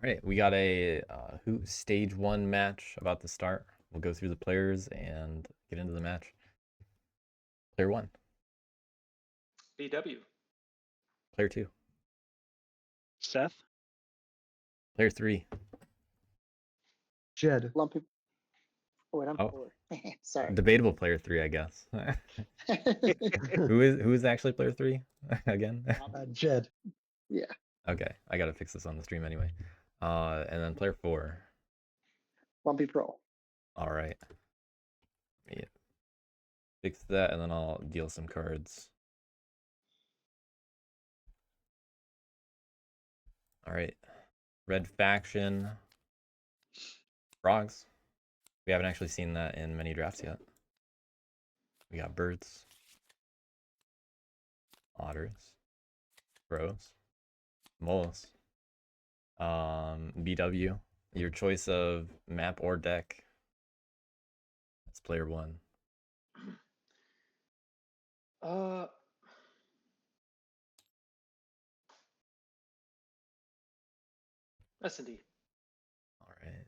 All right, we got a HOOT Stage 1 match about to start. We'll go through the players and get into the match. Player 1. BW. Player 2. Seth. Player 3. Jed. Lumpy. Wait, I'm Oh. 4. Sorry. Debatable player 3, I guess. Who is actually player 3 again? Jed. Yeah. Okay, I gotta fix this on the stream anyway. And then player 4. lumpyprol. All right. Let me fix that, and then I'll deal some cards. All right. Red faction. Frogs. We haven't actually seen that in many drafts yet. We got birds. Otters. Crows. Moles. BW. Your choice of map or deck. That's player 1. S&D. All right.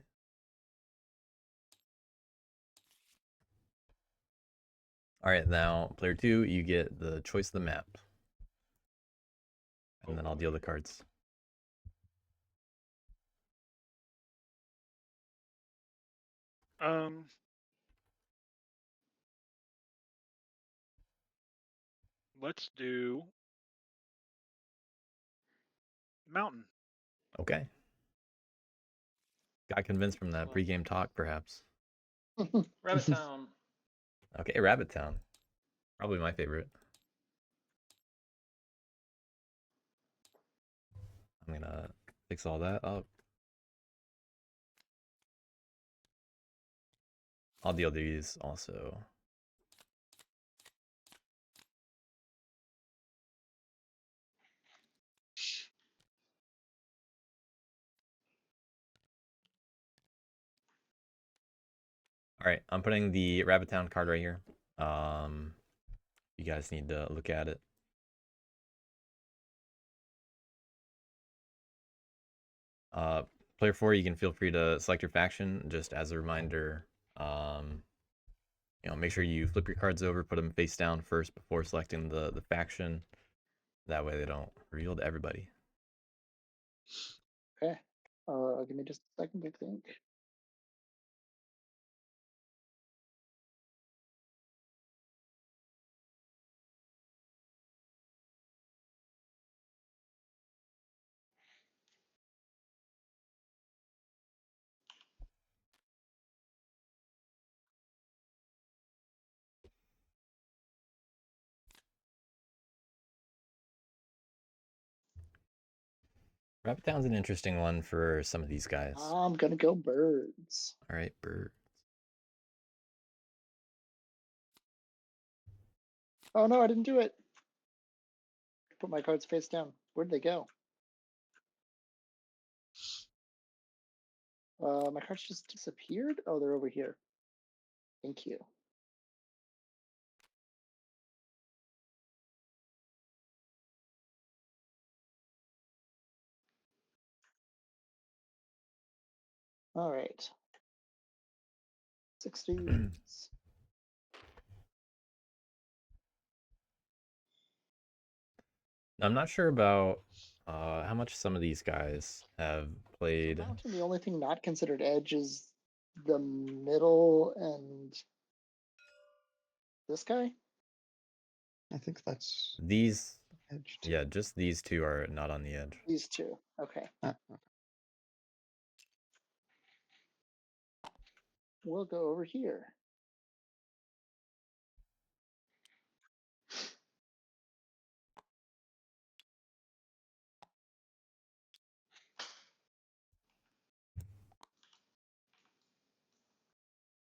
All right, now player 2, you get the choice of the map. And then I'll deal the cards. Let's do Mountain. Okay. Got convinced from that pregame talk, perhaps. Rabbit Town. Okay, Rabbit Town. Probably my favorite. I'm gonna fix all that up. I'll deal these also. All right, I'm putting the Rabbit Town card right here. You guys need to look at it. Player 4, you can feel free to select your faction. Just as a reminder, make sure you flip your cards over, put them face down first before selecting the faction. That way they don't reveal to everybody. Okay. Give me just a second to think. Rabbit Town's an interesting one for some of these guys. I'm gonna go birds. All right, birds. Oh no, I didn't do it. Put my cards face down. Where'd they go? My cards just disappeared? Oh, they're over here. Thank you. All right. 60s. I'm not sure about how much some of these guys have played. Mountain, the only thing not considered edge is the middle and this guy. I think that's These, edge too. yeah, just these two are not on the edge. These two. Okay. Okay. We'll go over here.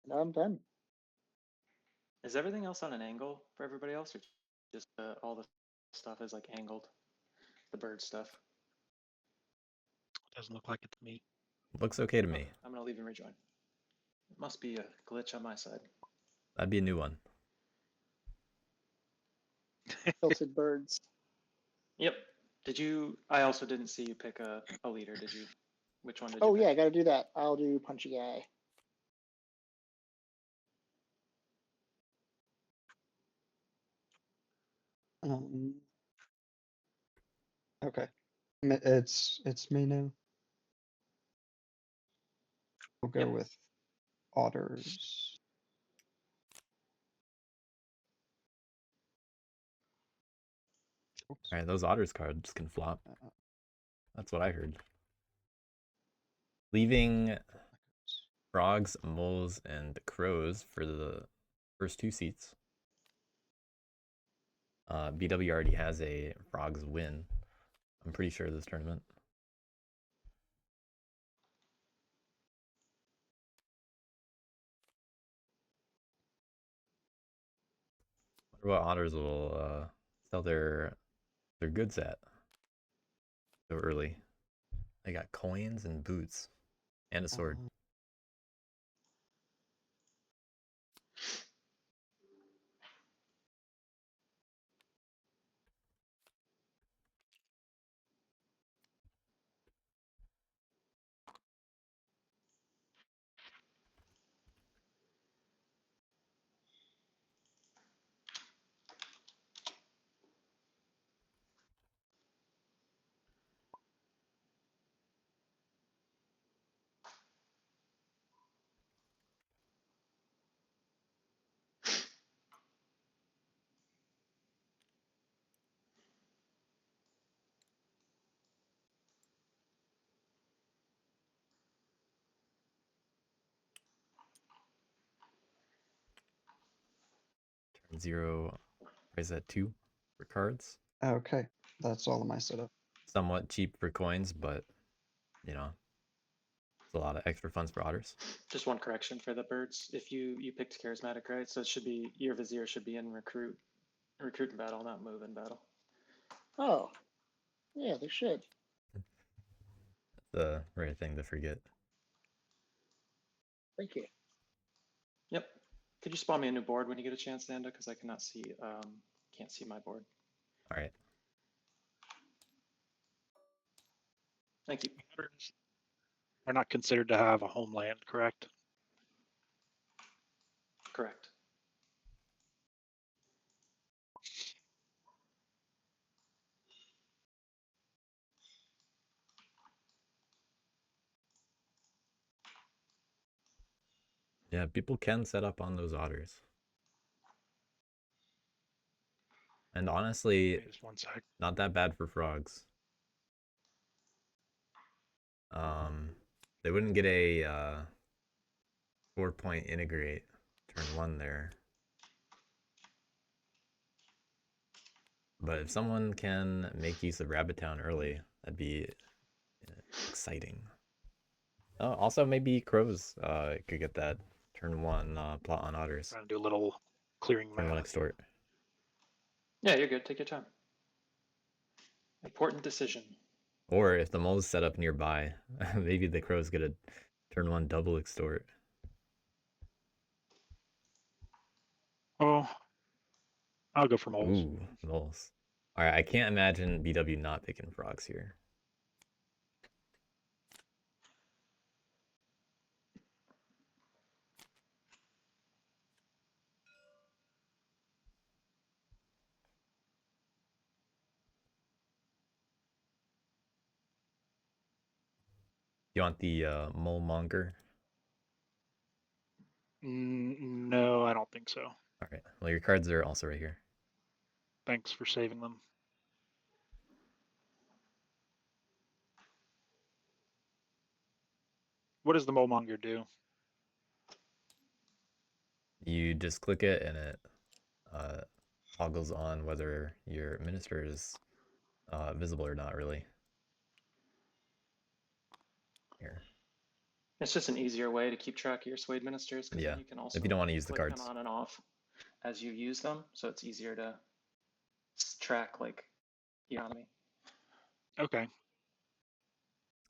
And I'm done. Is everything else on an angle for everybody else, or just all the stuff is like angled? The bird stuff. Doesn't look like it to me. Looks okay to me. I'm gonna leave and rejoin. It must be a glitch on my side. That'd be a new one. Tilted birds. Yep. Did you? I also didn't see you pick a leader. Did you? Which one did Oh you yeah, I pick? gotta do that. I'll do punchy guy. Okay. It's me now. We'll go Yep. with otters. Oops. All right, those otters cards can flop. That's what I heard. Leaving frogs, moles, and crows for the first 2 seats. BW already has a frogs win. I'm pretty sure this tournament. Wonder what otters will sell their goods at so early. They got coins and boots and a sword. Turn 0, price at 2 for cards. Okay, that's all of my setup. Somewhat cheap for coins, but you know, it's a lot of extra funds for otters. Just one correction for the birds. If you picked charismatic, right? So it should be your vizier should be in recruit in battle, not move in battle. Oh, yeah, they should. The rare thing to forget. Thank you. Yep. Could you spawn me a new board when you get a chance, Nanda? Because I cannot see, can't see my board. All right. Thank you. Otters are not considered to have a homeland, correct? Correct. Yeah, people can set up on those otters. And honestly, Just one sec. not that bad for frogs. They wouldn't get a 4-point integrate turn 1 there. But if someone can make use of Rabbit Town early, that'd be exciting. Oh, also maybe crows could get that turn 1 plot on otters. Trying to do a little clearing Turn 1 math. extort. Yeah, you're good. Take your time. Important decision. Or if the mole's set up nearby, maybe the crows get a turn 1 double extort. Oh, I'll go for moles. Ooh, moles. Alright, I can't imagine BW not picking frogs here. You want the mole monger? No, I don't think so. Alright, well your cards are also right here. Thanks for saving them. What does the molemonger do? You just click it and it toggles on whether your minister is visible or not, really. Here. It's just an easier way to keep track of your swayed ministers. Because Yeah, you can also if you don't want to use the click cards. them on and off as you use them. So it's easier to track like economy. Okay.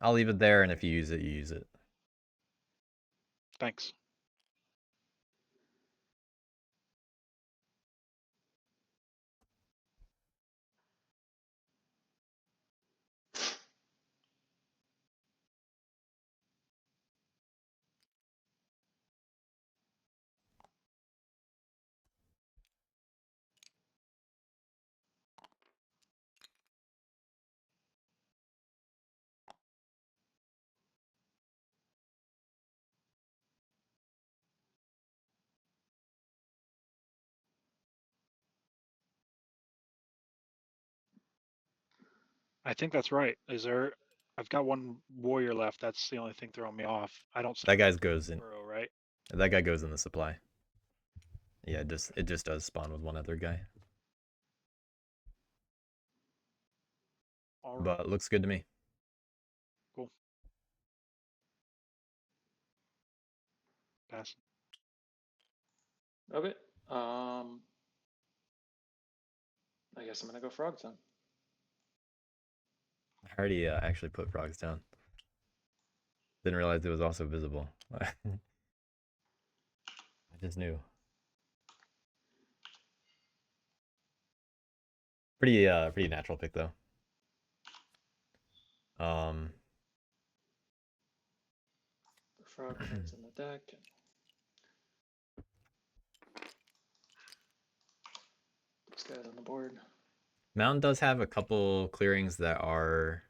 I'll leave it there, and if you use it, you use it. Thanks. I think that's right. Is there? I've got one warrior left. That's the only thing throwing me off. I don't see That guy's goes in. burrow, right? That guy goes in the supply. Yeah, it just does spawn with one other guy. All right. But looks good to me. Cool. Pass. Okay. I guess I'm gonna go frogs then. I already actually put frogs down. Didn't realize it was also visible. I just knew. Pretty natural pick though. The frog cards in the deck. This guy's on the board. Mountain does have a couple clearings that are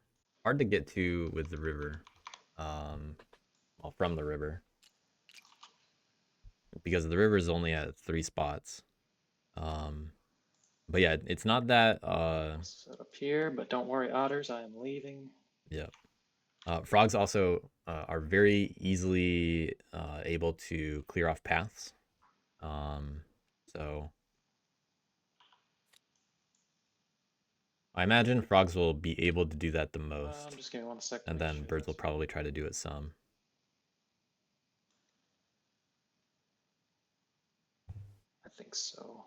hard to get to with the river. Well, from the river. Because the river is only at 3 spots. But yeah, it's not that Set up here, but don't worry, otters, I am leaving. yeah. Frogs also are very easily able to clear off paths. So I imagine frogs will be able to do that the most. Just give me 1 second. And to make then sure birds will that's- probably try to do it some. I think so.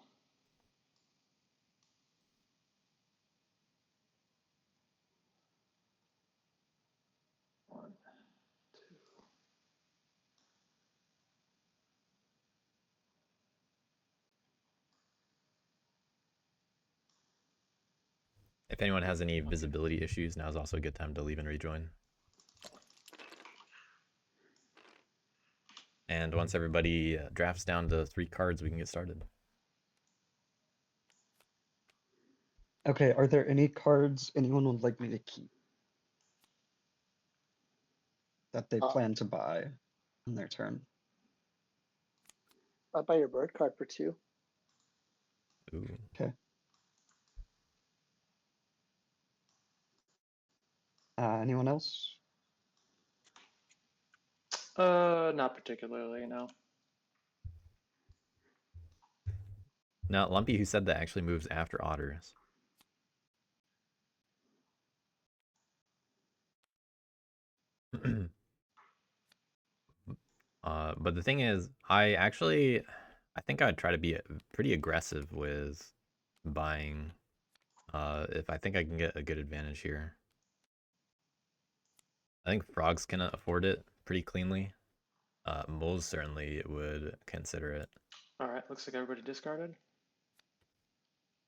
One, two. If anyone has any visibility issues, now is also a good time to leave and rejoin. And once everybody drafts down to 3 cards, we can get started. Okay, are there any cards anyone would like me to keep? That they plan to buy on their turn? I'll buy your bird card for 2. Ooh. Anyone else? Not particularly, no. Now, Lumpy, who said that, actually moves after otters. But the thing is, I think I'd try to be pretty aggressive with buying. If I think I can get a good advantage here. I think frogs can afford it pretty cleanly. Moles certainly would consider it. All right, looks like everybody discarded.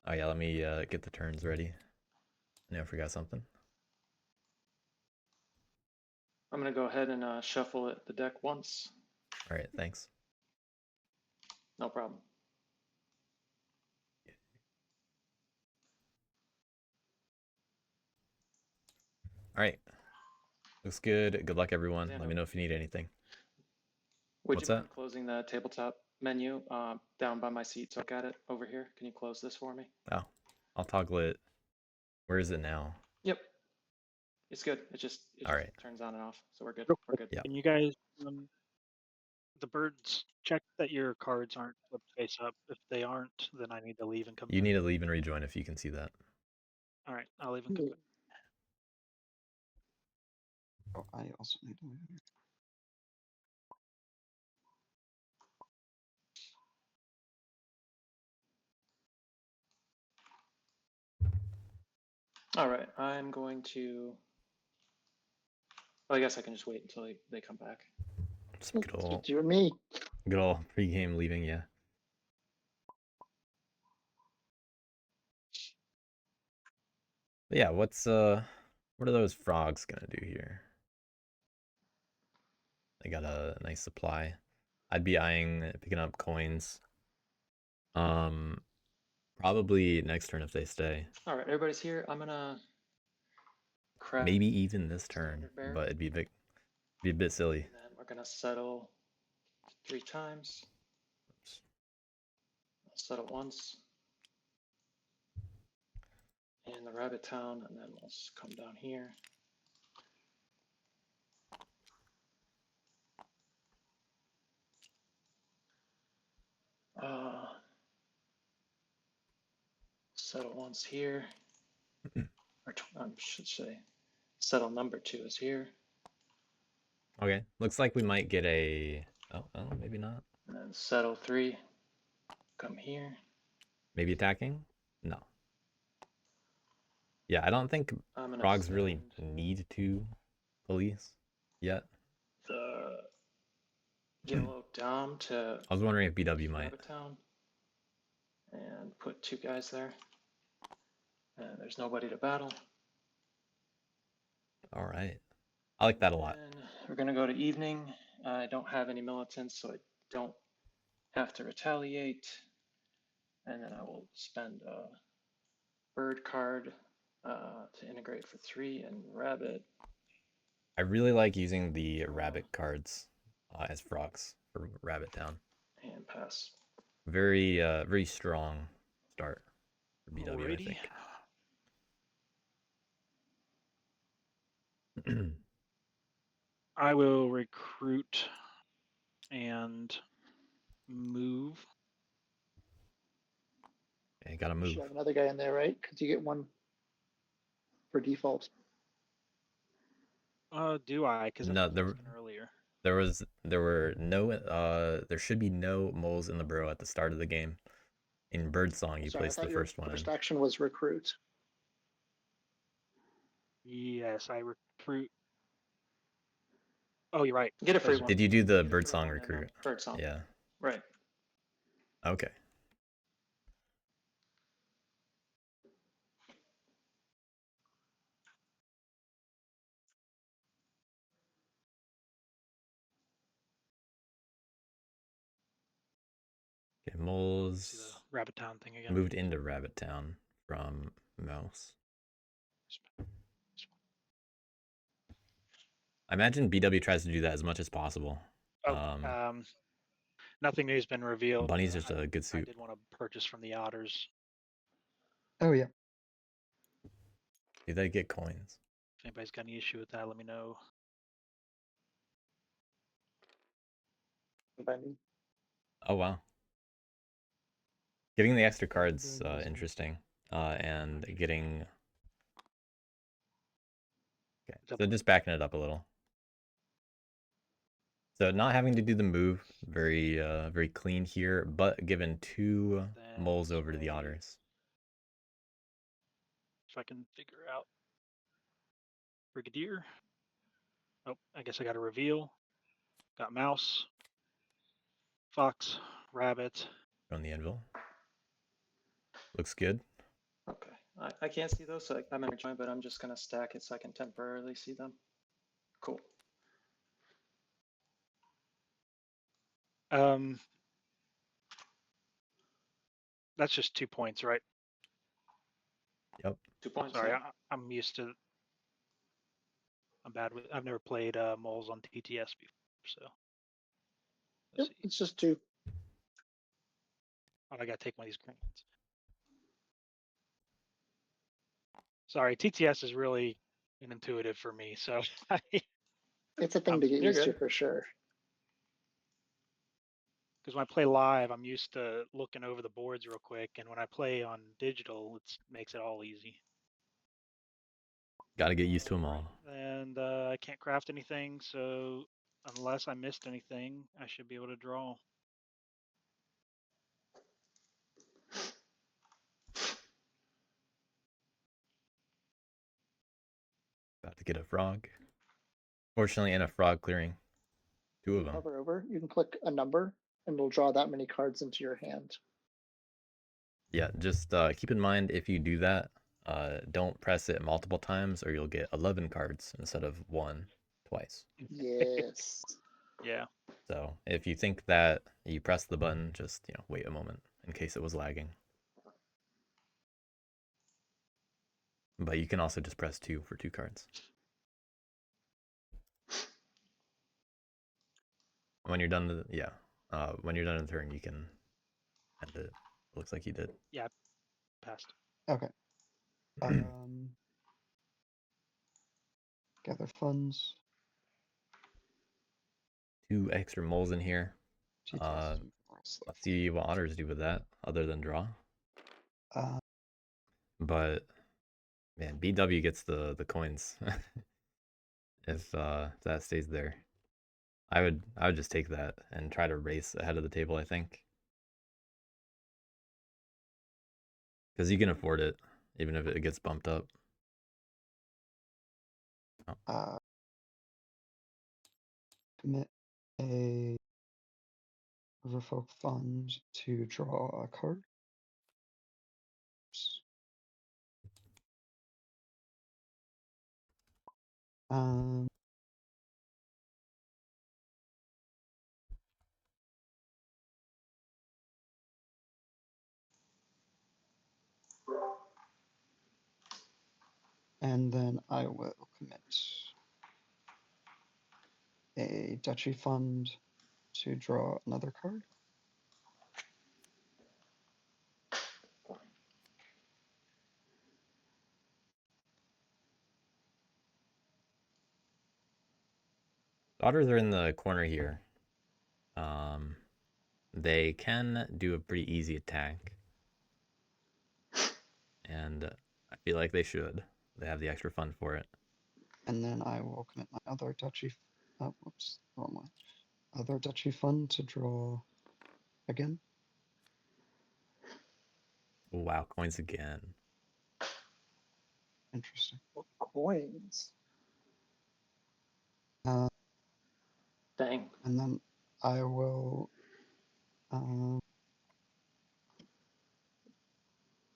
Oh yeah, let me get the turns ready. No, I forgot something. I'm gonna go ahead and shuffle the deck once. All right, thanks. No problem. All right, looks good. Good luck, everyone. Yeah, Let no. me know if you need anything. Would What's you mind that? closing the tabletop menu down by my seat so I got it over here? Can you close this for me? Oh, I'll toggle it. Where is it now? Yep. It's good. It just All right. turns on and off, so we're good. Real We're quick, good. Yeah. Can you guys, the birds, check that your cards aren't flipped face up. If they aren't, then I need to leave and come You back. need to leave and rejoin if you can see that. All right, I'll leave and come back. Oh, I also need to leave. All right, I'm going to. Well, I guess I can just wait until they come back. Just good It's old you and me. pre-game leaving, yeah. But yeah, what are those frogs gonna do here? They got a nice supply. I'd be eyeing picking up coins. Probably next turn if they stay. All right, everybody's here. I'm gonna. Craft Maybe even this turn, standard bearer, but it'd be a bit silly. and then we're gonna settle 3 times. Settle once. And the rabbit town, and then we'll come down here. Settle once here, or I should say, settle number 2 is here, Okay, looks like we might get a. Oh, maybe not. and then settle 3, come here. Maybe attacking? No. Yeah, I don't think I'm gonna frogs really send need to police yet. the yellow dom to I was wondering if BW might. rabbit town, and put 2 guys there. And there's nobody to battle. All right. I like that a lot. And we're gonna go to evening. I don't have any militants, so I don't have to retaliate. And then I will spend a bird card to integrate for 3 and rabbit. I really like using the rabbit cards as frogs for Rabbit Town. And pass. Very, very strong start for BW, I Alrighty. think. I will recruit and move. Okay, gotta You move. should have another guy in there, right? Because you get one for default. Do I? Because No, there earlier. there should be no moles in the burrow at the start of the game. In Birdsong, you Sorry, I place thought the your first one in. first action was recruit. Yes, I recruit. Oh, you're right. Get a free one. Did you do the Get a free Birdsong one and, recruit? Birdsong. Yeah. Right. Okay. Okay, See moles the Rabbit Town thing again. moved into Rabbit Town from Mouse. I imagine BW tries to do that as much as possible. Oh, nothing new's been revealed. Bunny's just a good I suit. did want to purchase from the otters. Oh yeah. Do they get coins? If anybody's got any issue with that, let me know. Oh wow. Getting the extra cards interesting. And getting okay. So just backing it up a little. So not having to do the move, very very clean here, but given 2 moles over to the otters. If I can figure out Brigadier. Oh, I guess I got a reveal. Got mouse, fox, rabbit. On the anvil. Looks good. Okay. I can't see those, so I'm gonna join, but I'm just gonna stack it so I can temporarily see them. Cool. That's just 2 points, right? Yep. 2 points. Sorry, yeah. I'm used to. I'm bad with. I've never played moles on TTS before, so. Yep, Let's see. it's just 2. Oh, I gotta take one of these cranes. Sorry, TTS is really intuitive for me, so It's a thing to get You're used to good. for sure. because when I play live, I'm used to looking over the boards real quick, and when I play on digital, it makes it all easy. Got to get used to them all. And I can't craft anything, so unless I missed anything, I should be able to draw. About to get a frog. Fortunately, in a frog clearing. 2 of them. Hover over, you can click a number and it'll draw that many cards into your hand. Yeah, just keep in mind if you do that, don't press it multiple times or you'll get 11 cards instead of 1 twice. Yes. Yeah. So if you think that you press the button, just wait a moment in case it was lagging. But you can also just press 2 for 2 cards. When you're done, when you're done in the turn, you can end it. Looks like you did. Yeah, passed. Okay. Gather funds. 2 extra moles in here. Details. Let's see what otters do with that, other than draw. But man, BW gets the coins if that stays there. I would just take that and try to race ahead of the table, I think. Because you can afford it, even if it gets bumped up. Commit a revoke fund to draw a card. Um, and then I will commit a duchy fund to draw another card. Otters are in the corner here. They can do a pretty easy attack. And I feel like they should. They have the extra fund for it. And then I will commit my other duchy. Oh, whoops, wrong one. Other duchy fund to draw again. Oh, wow, coins again. Interesting. Coins. Dang. And then I will. Some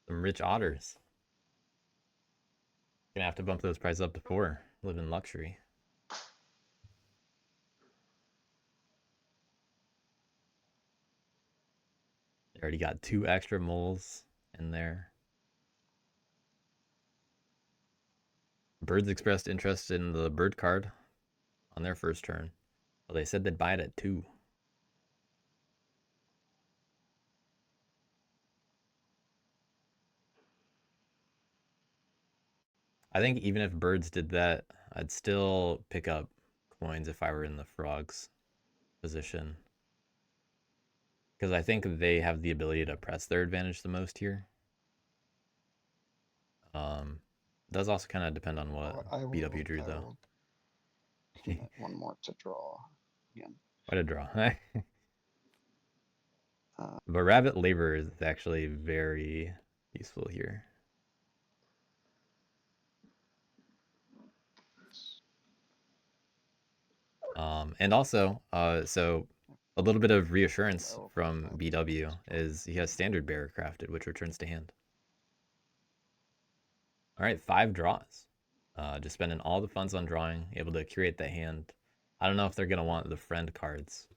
rich otters. Gonna have to bump those prices up to 4. Live in luxury. They already got 2 extra moles in there. Birds expressed interest in the bird card on their first turn. Well, they said they'd buy it at 2. I think even if birds did that, I'd still pick up coins if I were in the frogs position. Because I think they have the ability to press their advantage the most here. Does also kind of depend on what BW drew, though. Commit one more to draw again. What a draw. But rabbit labor is actually very useful here. And also, so a little bit of reassurance from BW is he has standard bearer crafted, which returns to hand. All right, 5 draws. Just spending all the funds on drawing, able to curate the hand. I don't know if they're gonna want the friend cards.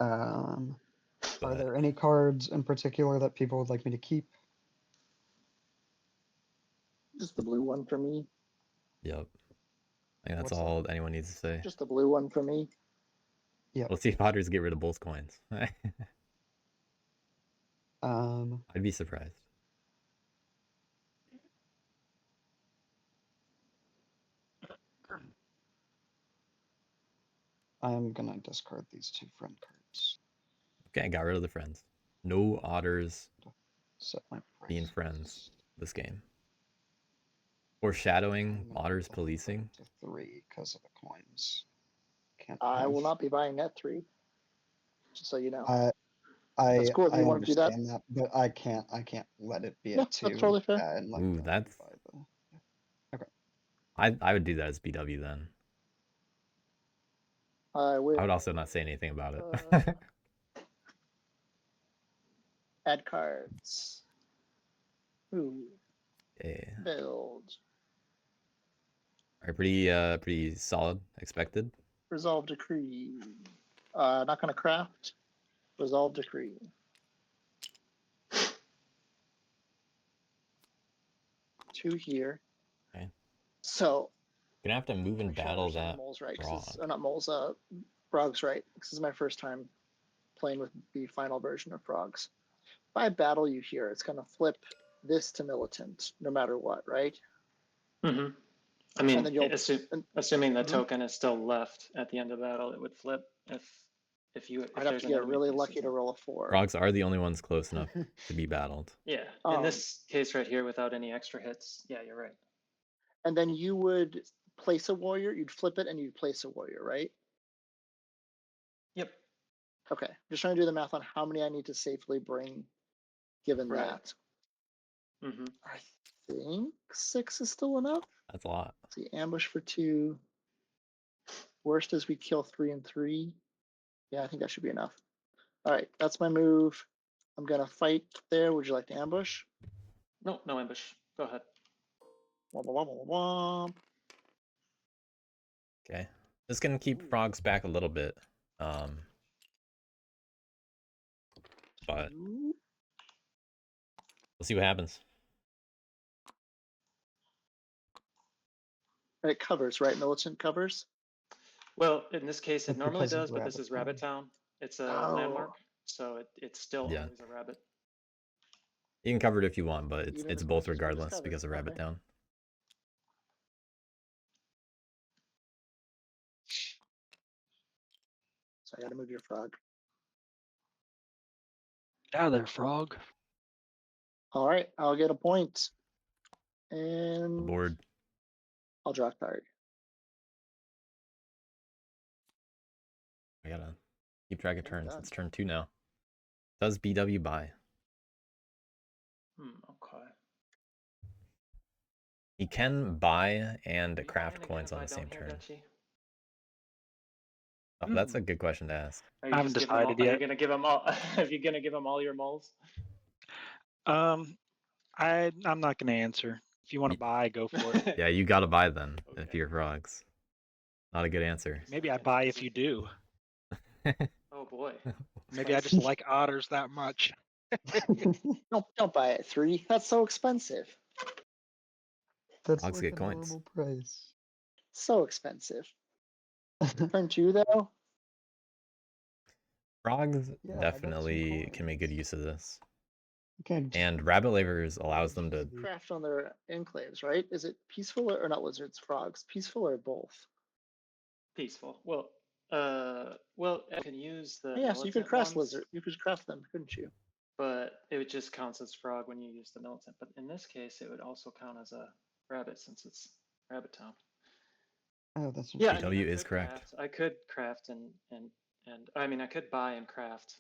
Are there any cards in particular that people would like me to keep? Just the blue one for me. Yep. I think that's What's all anyone needs to say. Just the blue one for me. Yeah. Let's see if otters get rid of both coins. I'd be surprised. I'm gonna discard these 2 friend cards. Okay, got rid of the friends. No otters Set my being price friends this game. Foreshadowing otters policing. to 3 because of the coins. Can't. I will not be buying at 3. Just so you know. That's cool if you want to do that. understand that, but I can't let it be No, at 2. that's totally fair. And like Ooh, that's. Okay. I would do that as BW then. I will. I would also not say anything about it. Add cards. Ooh. Yeah. Build. All right, pretty solid. Expected. Resolve decree. Not gonna craft. Resolve decree. Two here. Okay. So. You're gonna have to move and battle that moles, right? frog. Or not moles. Frogs, right? This is my first time playing with the final version of frogs. If I battle you here, it's gonna flip this to militant, no matter what, right? Mm-hmm. I mean, then you'll- assuming the Mhm. token is still left at the end of battle, it would flip if I'd have there's to an get enemy really that uses lucky to it. roll a 4. Frogs are the only ones close enough to be battled. Yeah, in Um, this case right here, without any extra hits, yeah, you're right. And then you would place a warrior, you'd flip it and you'd place a warrior, right? Yep. Okay, just trying to do the math on how many I need to safely bring given Right. that. Mm-hmm. I think 6 is still enough. That's a lot. Let's see, ambush for 2. Worst is we kill 3 and 3. Yeah, I think that should be enough. All right, that's my move. I'm gonna fight there. Would you like to ambush? No, no ambush. Go ahead. Womp, womp, womp, womp. Okay. This can keep frogs back a little bit. But Ooh. we'll see what happens. It covers, right? Militant covers. Well, in this case, it It's normally because of does, but this is Rabbit Rabbit Town. It's a Oh. landmark, so it's still Yeah. always a rabbit. You can cover it if you want, but it's Even it's if both it's just regardless covered. because of Rabbit Okay. Town. So I gotta move your frog. Get out of there, frog. All right, I'll get a point. The And board. I'll draw a card. I gotta keep track of I'm turns. done. It's turn 2 now. Does BW buy? Okay. He can buy and Are you craft buying again coins if on I the same don't hear turn. Dutchie? Oh, that's a good question to ask. Are you I haven't just giving them all, decided Are you yet. gonna give them all? Are you gonna give them all your moles? I'm not gonna answer. If you want to buy, go for it. Yeah, you gotta buy then if Okay. you're frogs. Not a good answer. Maybe I buy if you do. Oh boy. Maybe I just like otters that much. Don't buy it 3. That's so expensive. That's Frogs like get a coins. normal price. So expensive. Turn 2 though. Frogs Yeah, I got some definitely can make good coins. use of this. Okay. And Rabbit Lavers allows them to. Craft on their enclaves, right? Is it peaceful or not lizards, frogs? Peaceful or both? Peaceful. Well, I can use the Yeah, so you could militant craft ones, lizard. You could craft them, couldn't you? but it would just counts as frog when you use the militant. But in this case, it would also count as a rabbit since it's Rabbit Town. Oh, that's Yeah, interesting. I mean, BW is correct. I could craft and I mean, I could buy and craft.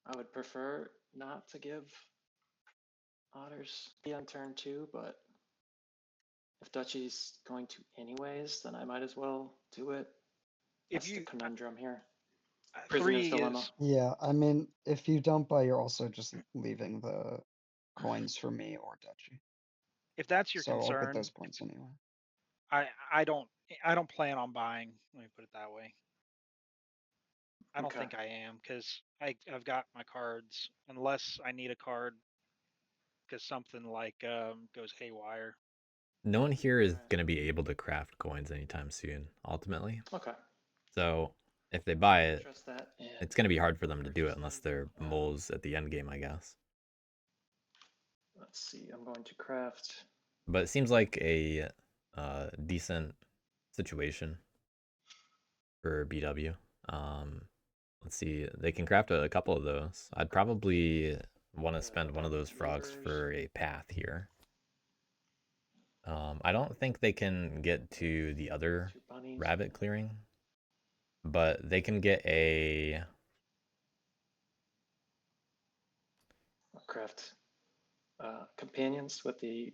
I would prefer not to give otters be on turn 2, but if Dutchie's going to anyways, then I might as well do it. If That's the you conundrum here. Prisoner's 3 dilemma. is Yeah, I mean, if you don't buy, you're also just leaving the coins for me or Dutchie. if that's your So I'll get concern, those points anyway. I don't plan on buying. Let me put it that way. I don't Okay. think I am because I've got my cards unless I need a card because something like goes haywire. No one here is Right. going to be able to craft coins anytime soon, ultimately. Okay. So if they buy it, Trust that. And it's going to be hard for them to do it purchase unless them. they're moles at the end game, I guess. Let's see. I'm going to craft. But it seems like a decent situation for BW. Let's see. They can craft a couple of those. I'd probably want to spend one of those frogs for a path here. I don't think they can get to the other 2 bunnies. rabbit clearing, but they can get a. I'll craft companions with the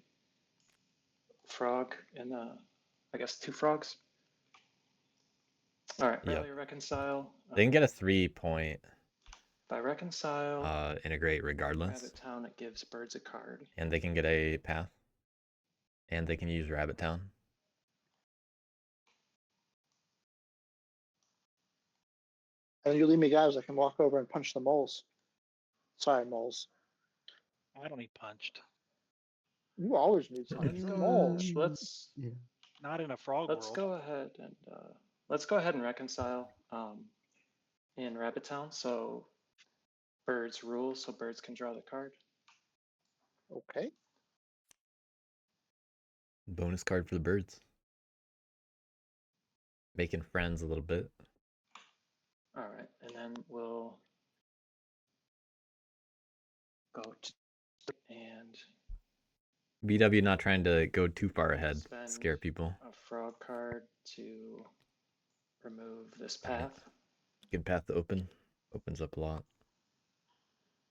frog and the, I guess, 2 frogs. All right. Yep. Rally or reconcile. They can get a 3-point If I reconcile integrate regardless, Rabbit Town, it gives birds a card. and they can get a path, and they can use Rabbit Town. And you leave me guys, I can walk over and punch the moles. Sorry, moles. I don't need punched. You always need Let's punch. go. Moles. Let's Yeah. Not in a frog let's world. go ahead and reconcile in Rabbit Town. So birds rule, so birds can draw the card. Okay. Bonus card for the birds. Making friends a little bit. All right, and then we'll go to and BW not trying to go too far ahead, spend scare people. a frog card to remove this Alright. path, Good path to open. Opens up a lot.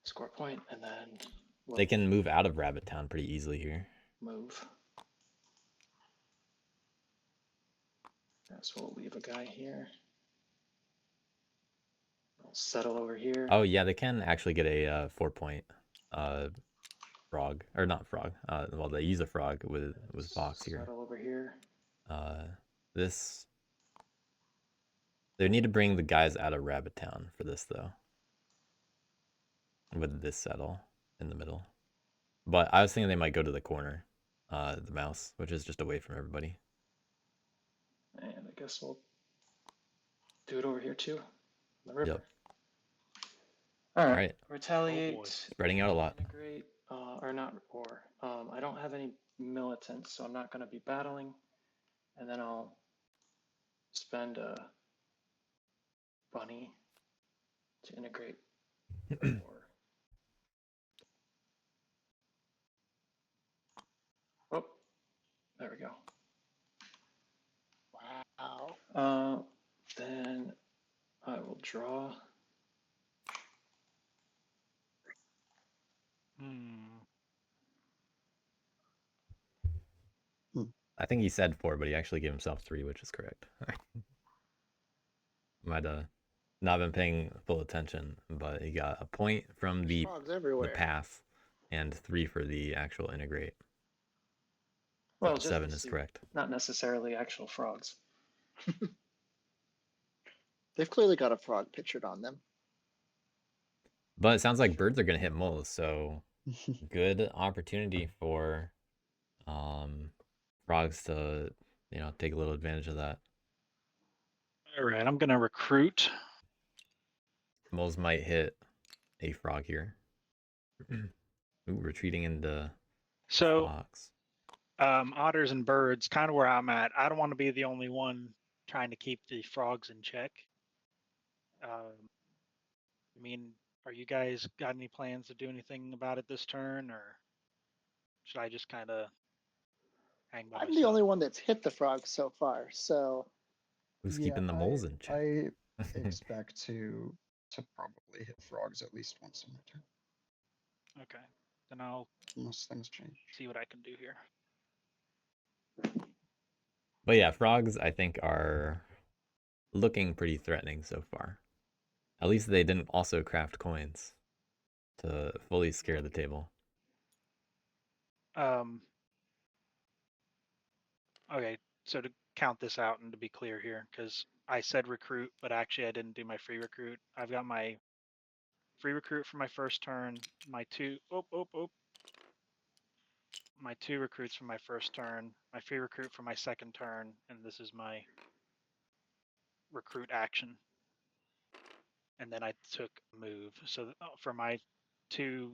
score point, and then we'll They can move out of Rabbit Town pretty easily here. move. So we'll leave a guy here. I'll settle over here. Oh yeah, they can actually get a 4-point frog, or not frog. Well, they use a frog with Fox here. Settle over here. This they need to bring the guys out of Rabbit Town for this though. With this settle in the middle, but I was thinking they might go to the corner, the mouse, which is just away from everybody. And I guess we'll do it over here too, the river. Yep. All right. Alright. Retaliate. Oh boy. Spreading out a lot. Integrate, or not, or I don't have any militants, so I'm not going to be battling. And then I'll spend a bunny to integrate. Oh, there we go. Wow. Then I will draw. I think he said 4, but he actually gave himself 3, which is correct. Might have not been paying full attention, but he got a point from the Frogs everywhere. path and 3 for the actual integrate. Well, So just 7 is correct. not necessarily actual frogs. They've clearly got a frog pictured on them. But it sounds like birds are going to hit moles, so good opportunity for frogs to, take a little advantage of that. All right, I'm gonna recruit. Moles might hit a frog here. Ooh, retreating into So fox. otters and birds, kind of where I'm at. I don't want to be the only one trying to keep the frogs in check. I mean, are you guys got any plans to do anything about it this turn, or should I just kind of hang by I'm myself? the only one that's hit the frog so far, so Who's Yeah, keeping the moles in check? I expect to probably hit frogs at least once in my turn, Okay, then I'll unless things change. see what I can do here. But yeah, frogs I think are looking pretty threatening so far. At least they didn't also craft coins to fully scare the table. Okay, so to count this out and to be clear here, because I said recruit, but actually I didn't do my free recruit. I've got my free recruit for my first turn, my my 2 recruits for my first turn, my free recruit for my second turn, and this is my recruit action. And then I took a move. So for my 2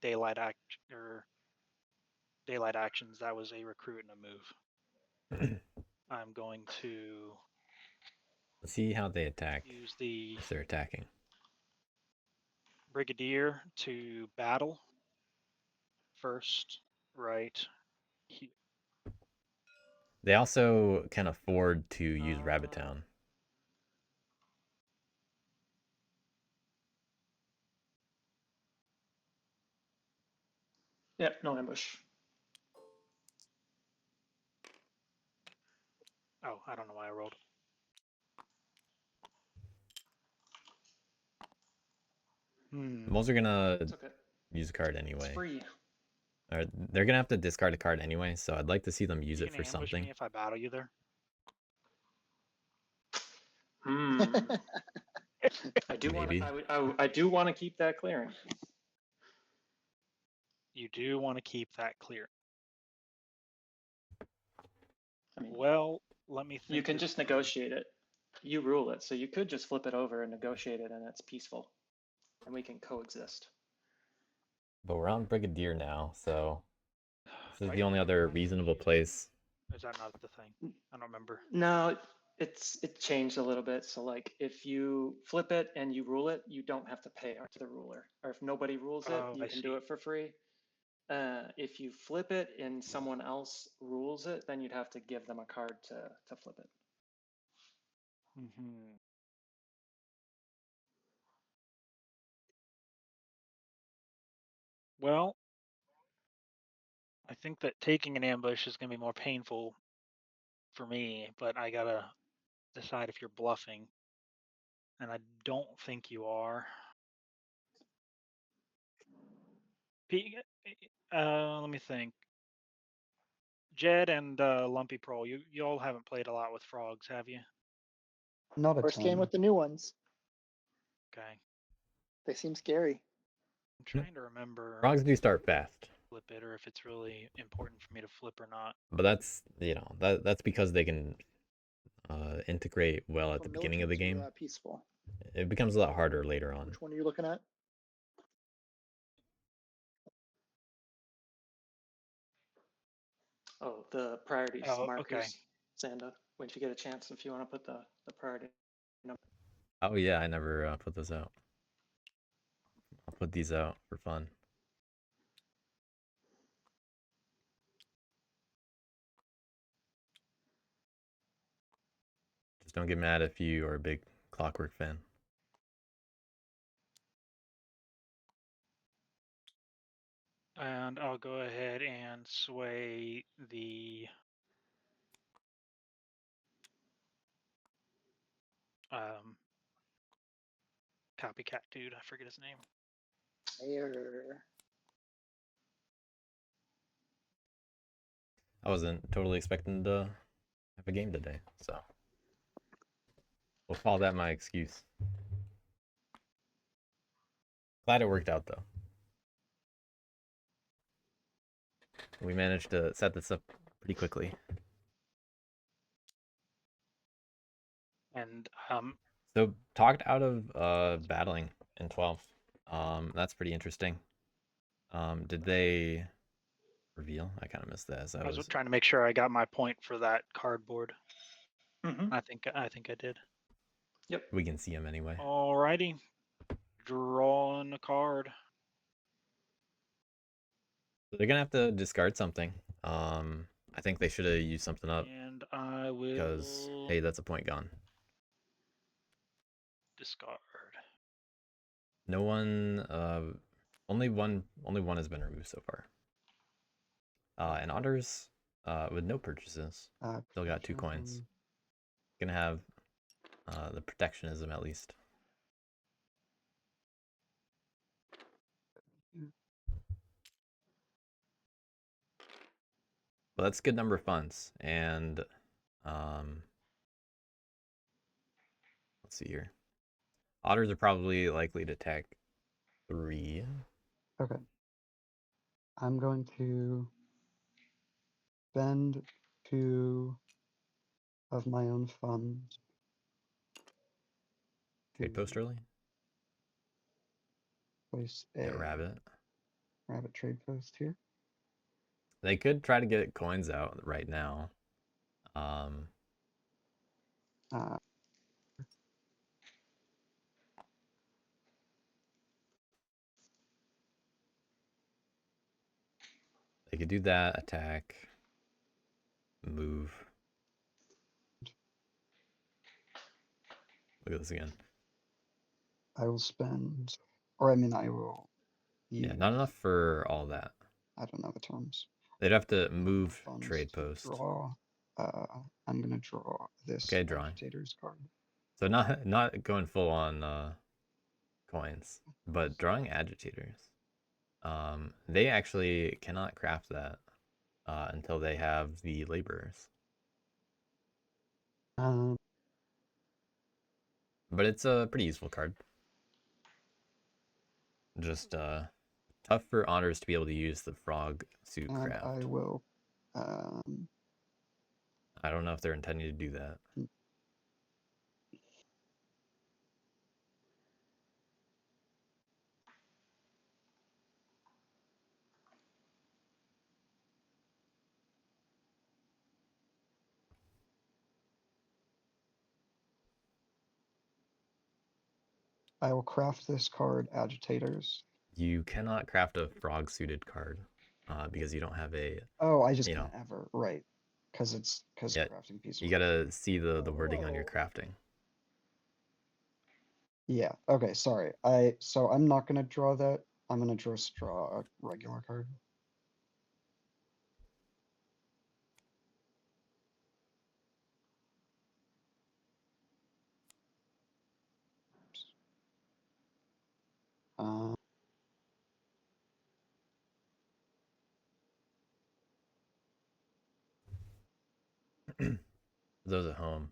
daylight actions, that was a recruit and a move. I'm going to Let's see how they attack. use the If they're attacking. Brigadier to battle first, right here. They also can afford to use Rabbit Town. Yep, no ambush. Oh, I don't know why I rolled. The moles are gonna It's okay. use a card It's anyway. free. Or they're gonna have to discard a card anyway, so I'd like to see them use You it can for ambush something. me if I battle you there. I do want Maybe. to. I do want to keep that clearing. You do want to keep that clear. I mean, Well, let me think. you can this just through. negotiate it. You rule it, so you could just flip it over and negotiate it, and it's peaceful, and we can coexist. But we're on Brigadier now, so this is Do the I- only other reasonable place. Is that not the thing? I don't remember. No, it changed a little bit. So like if you flip it and you rule it, you don't have to pay to the ruler. Or if nobody rules it, Oh, you I can do see. it for free. If you flip it and someone else rules it, then you'd have to give them a card to flip it. Hmm. Well, I think that taking an ambush is going to be more painful for me, but I gotta decide if you're bluffing, and I don't think you are. Let me think. Jed and Lumpy Prol, you all haven't played a lot with frogs, have you? Not a First game ton. with the new ones. Okay. They seem scary. I'm trying to remember Frogs do start fast, flip it or if it's really important for me to flip or not. but that's that's because they can integrate well at Well, the beginning of the militants game. are peaceful. It becomes a lot harder later on. Which one are you looking at? Oh, the priorities Oh, okay. markers, Sanda. When you get a chance, if you want to put the priority number. Oh yeah, I never put those out. I'll put these out for fun. Just don't get mad if you are a big Clockwork fan. And I'll go ahead and sway the copycat dude. I forget his name. There. I wasn't totally expecting to have a game today, so we'll call that my excuse. Glad it worked out though. We managed to set this up pretty quickly. And So talked out of battling in 12. That's pretty interesting. Did they reveal? I kind of missed that as I was trying to make sure I got my point for that cardboard. Mm-hmm. I think I did. Yep. we can see them anyway. Alrighty. Drawing a card. So they're gonna have to discard something. I think they should have used something up And I because will hey, that's a point gone. discard. No one, only one has been removed so far. And others, with no purchases, still got 2 coins. Gonna have the protectionism at least. But that's a good number of funds, and let's see here. Otters are probably likely to attack 3. Okay. I'm going to spend 2 of my own funds. Trade post early. Place Get a rabbit. rabbit trade post here. They could try to get coins out right now. Uh, They could do that, attack, move. Look at this again. I will spend, or I mean, I will use, Yeah, not enough for all that. I don't know the terms. They'd have to move Funds trade to post. Draw. I'm gonna draw this Okay, drawing. agitator's card. So not going full on coins, but drawing agitators. They actually cannot craft that until they have the laborers. But it's a pretty useful card. Just tough for honors to be able to use the frog suit And craft. I will. I don't know if they're intending to do that. I will craft this card, Agitators. You cannot craft a frog suited card because you don't have a. Oh, I just You can't know. ever. Right. Because Yeah, crafting piece. you gotta see the wording on your crafting. Yeah. Okay. Sorry. So I'm not gonna draw that. I'm gonna just draw a regular card. Uh, Those at home.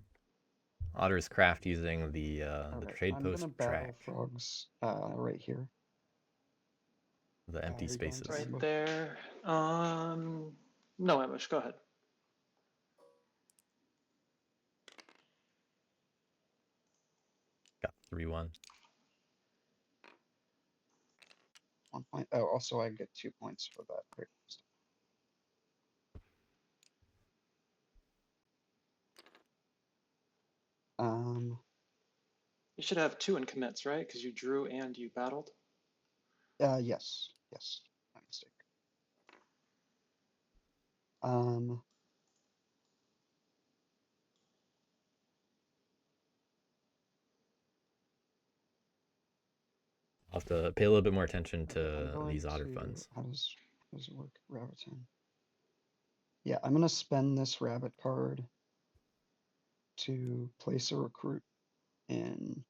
Otter's craft using the Alright, trade I'm post gonna battle track, frogs right here. the empty are you going to spaces. Right there. No ambush. Go ahead. Got 3-1. 1 point. Oh, also I get 2 points for that. Great. You should have 2 in commits, right? Because you drew and you battled. Yes, my mistake. I'll have to pay a little bit more attention Okay, to I'm these going otter to- funds. How does it work? Rabbit. Yeah, I'm gonna spend this rabbit card to place a recruit in.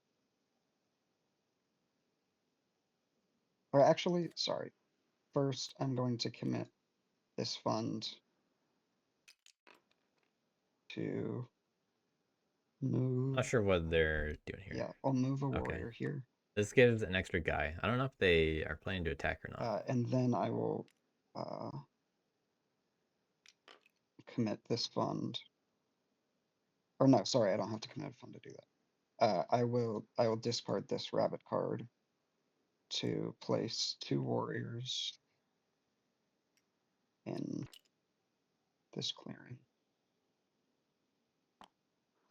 Or actually, sorry. First, I'm going to commit this fund to move. Not sure what they're doing here. Yeah, I'll move a Okay. warrior here. This gives an extra guy. I don't know if they are planning to attack or not. And then I will commit this fund. Or no, sorry, I don't have to commit a fund to do that. I will discard this rabbit card to place 2 warriors in this clearing.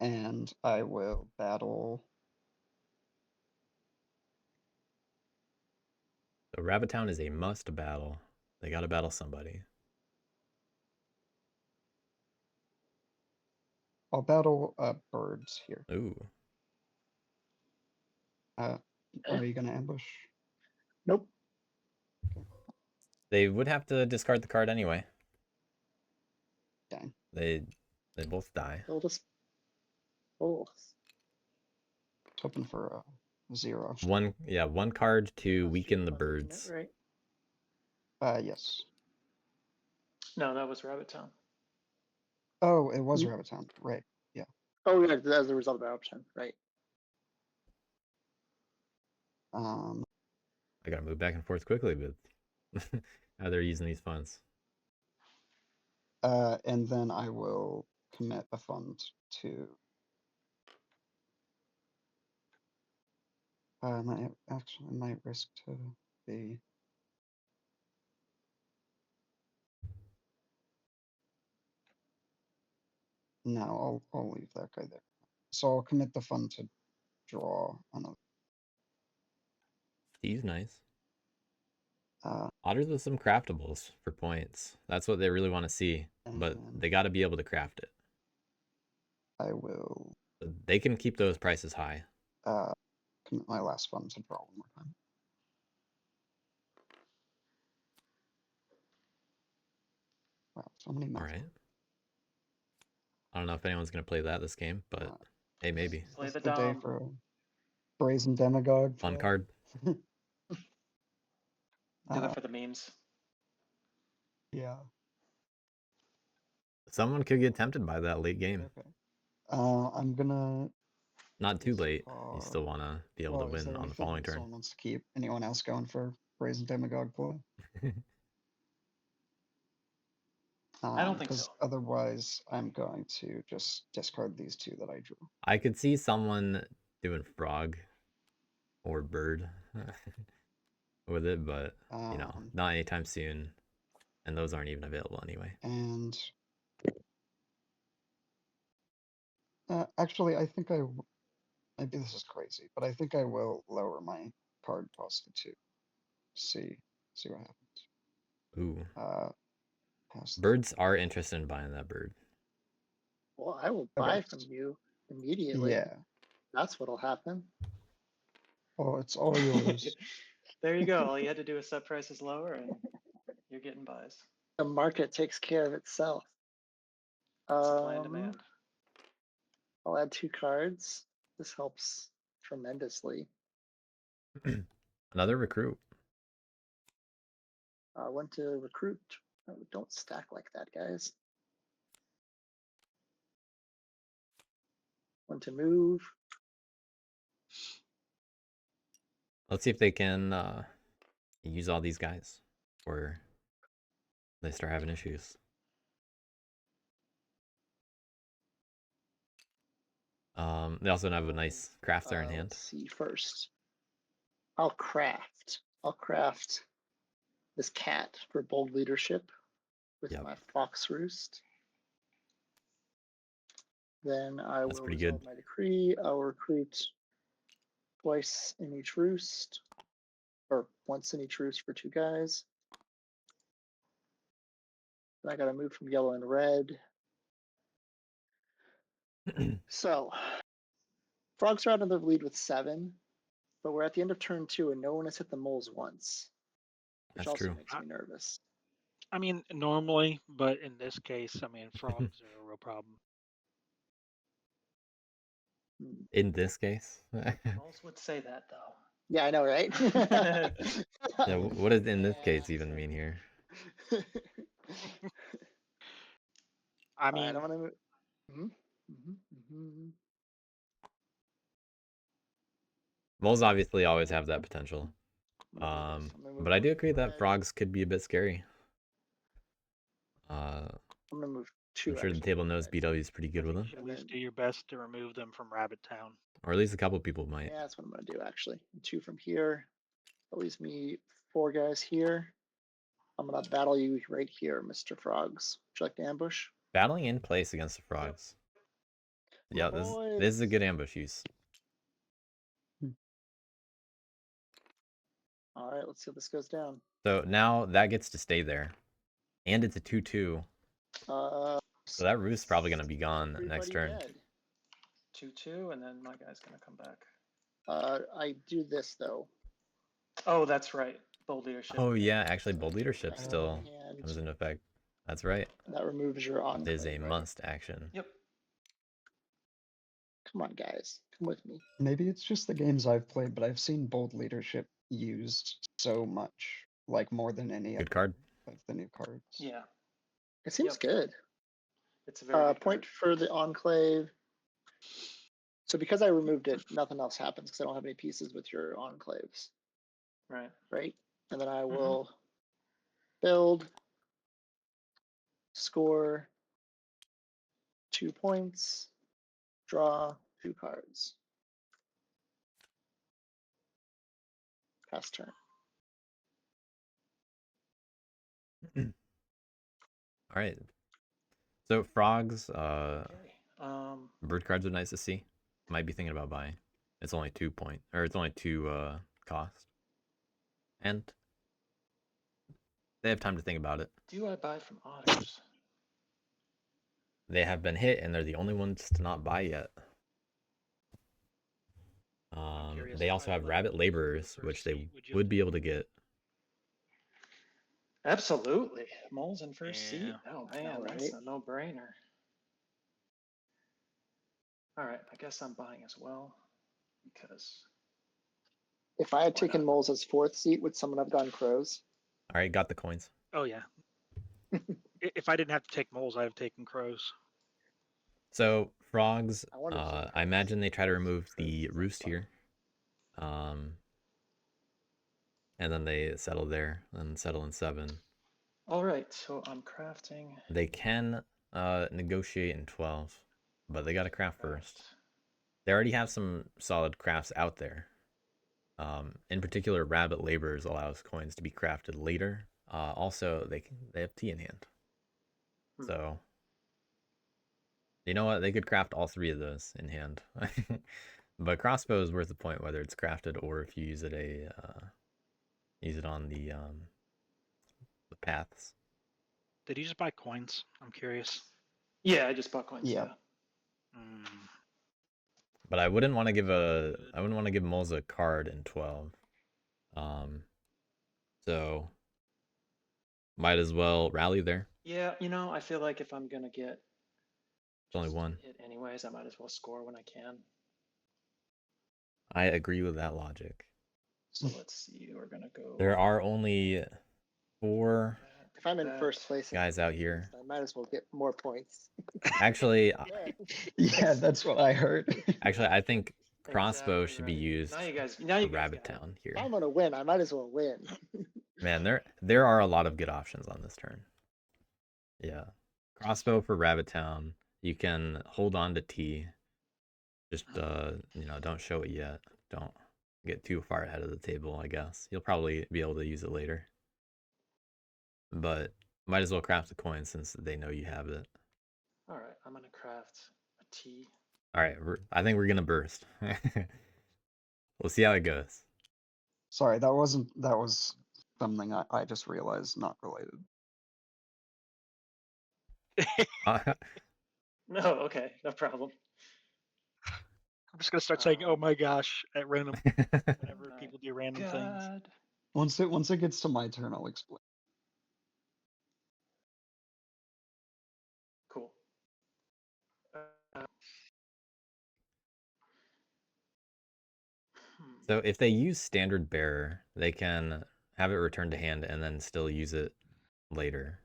And I will battle. So Rabbit Town is a must battle. They gotta battle somebody. I'll battle birds here. Ooh. Are you gonna ambush? Nope. They would have to discard the card anyway. Dang. They both die. They'll just. Oh. Hoping for a 0. One card to That's weaken your the fund, isn't it, birds. right? Yes. No, that was Rabbit Town. Oh, it was Ye- Rabbit Town. Right. Oh, yeah, as a result of Rabbit Town, right? I gotta move back and forth quickly with how they're using these funds. And then I will commit a fund to. Might risk to be. No, I'll leave that guy there. So I'll commit the fund to draw another. He's nice. Uh, Otters with some craftables for points. That's what they really want to see. But and they got to be able to craft it. I will They can keep those prices high. commit my last fund to draw 1 more time. Wow, so many All math. right. I don't know if anyone's gonna play that this game, but hey, maybe. Play Is the the day Dom. for a brazen demagogue. Fun play? card. Do it for the memes. Yeah. Someone could get tempted by that late game. Okay. I'm gonna. Not too late. You discard- still want to be able to Well, is win there on the anything following turn. Someone wants to keep. Anyone else going for brazen demagogue play? I don't think 'Cause so. otherwise, I'm going to just discard these 2 that I drew. I could see someone doing frog or bird with it, but you know, not anytime soon. And those aren't even available anyway. And actually, I think maybe this is crazy, but I think I will lower my card cost to 2. See what happens. Ooh. Pass the Birds are interested in buying that bird. Well, I will Okay. buy from you immediately. Yeah. That's what'll happen. Oh, it's all yours. There you go. All you had to do is set prices lower and you're getting buys. The market takes care of itself. Supply and demand. I'll add 2 cards. This helps tremendously. Another recruit. Went to recruit. Oh, don't stack like that, guys. Went to move. Let's see if they can use all these guys, or they start having issues. They also have a nice crafter in hand. Let's see first. I'll craft this cat for bold leadership with Yep. my fox roost. Then I That's will pretty resolve good. my decree. I'll recruit twice in each roost, or once in each roost for 2 guys. Then I got to move from yellow and red. So, frogs are out of the lead with 7, but we're at the end of turn 2 and no one has hit the moles once, which That's also true. makes me nervous. I mean, normally, but in this case, I mean, frogs are a real problem. In this case, Moles would say that though. Yeah, I know, right? yeah. What does "in this case" even mean here? I All right, mean, I'm gonna move. Moles obviously always have that potential. I'm gonna move But I do one agree that red. frogs could be a bit scary. I'm gonna move 2. I'm sure the actually, table knows reds. BW is pretty good with you them, should at And least then- do your best to remove them from Rabbit Town. or at least a couple people might. Yeah, that's what I'm gonna do actually. 2 from here. That leaves me 4 guys here. I'm gonna battle you right here, Mr. Frogs. Would you like to ambush? Battling in place against the frogs. Yeah, this is a good ambush use. All right, let's see how this goes down. So now that gets to stay there, and it's a 2/2. So that roost's probably gonna be gone next turn. Dead. 2/2, and then my guy's gonna come back. I do this though. Oh, that's right. Bold leadership. Oh yeah, actually, bold leadership Back still of my hand. comes into effect. That's right. That removes your on. It is a must action. Yep. Come on, guys, come with me. Maybe it's just the games I've played, but I've seen bold leadership used so much, like more than any Good card. of the new cards. Yeah. It seems Yep. good. It's a very good Point card. for the enclave. So because I removed it, nothing else happens because I don't have any pieces with your enclaves, Right. right? And then I will build, score 2 points, draw 2 cards. Pass turn. All right. So frogs, Okay. bird cards are nice to see. Might be thinking about buying. It's only 2 cost, and they have time to think about it. Do I buy from otters? They have been hit, and they're the only ones to not buy yet. curious They if also I have let rabbit you laborers, first which they seat, would you would be able to get. Absolutely. Moles in first seat. Yeah. Oh man, Right. that's a no-brainer. All right, I guess I'm buying as well because If I had Why taken not? moles as 4th seat, would someone have gone crows? All right, got the coins. Oh yeah. If I didn't have to take moles, I'd have taken crows. So frogs, I wonder if some I imagine crows- they try to remove crows the sounds roost fun. here. And then they settle there and settle in 7. all right, so I'm crafting. They can negotiate in 12, but they got to craft first. They already have some solid crafts out there. In particular, rabbit laborers allows coins to be crafted later. Also, they have tea in hand. So, you know what? They could craft all 3 of those in hand. But crossbow is worth a point whether it's crafted or if you use it on the paths. Did you just buy coins? I'm curious. Yeah, I just bought coins. Yeah. Yeah. But I wouldn't want to give Moles a card in 12. So might as well rally there. Yeah, I feel like if I'm gonna get It's only just one. hit anyways, I might as well score when I can. I agree with that logic. So let's see. We're gonna go. There are only 4 If I'm in first place, guys out here. I might as well get more points. Actually, Yeah, that's what I heard. I think crossbow Exactly should be right. used Now you guys for got Rabbit it. Town here. If I'm gonna win, I might as well win. Man, there are a lot of good options on this turn. Yeah. Crossbow for Rabbit Town. You can hold on to T. Just don't show it yet. Don't get too far ahead of the table, I guess. You'll probably be able to use it later. But might as well craft a coin since they know you have it. All right, I'm gonna craft a T. All right, I think we're gonna burst. We'll see how it goes. Sorry, that was something I just realized not related. No, okay, no problem. I'm just gonna start saying, "Oh my gosh," at random whenever My people do random things. God. Once it gets to my turn, I'll explain. Cool. So if they use standard bearer, they can have it returned to hand and then still use it later.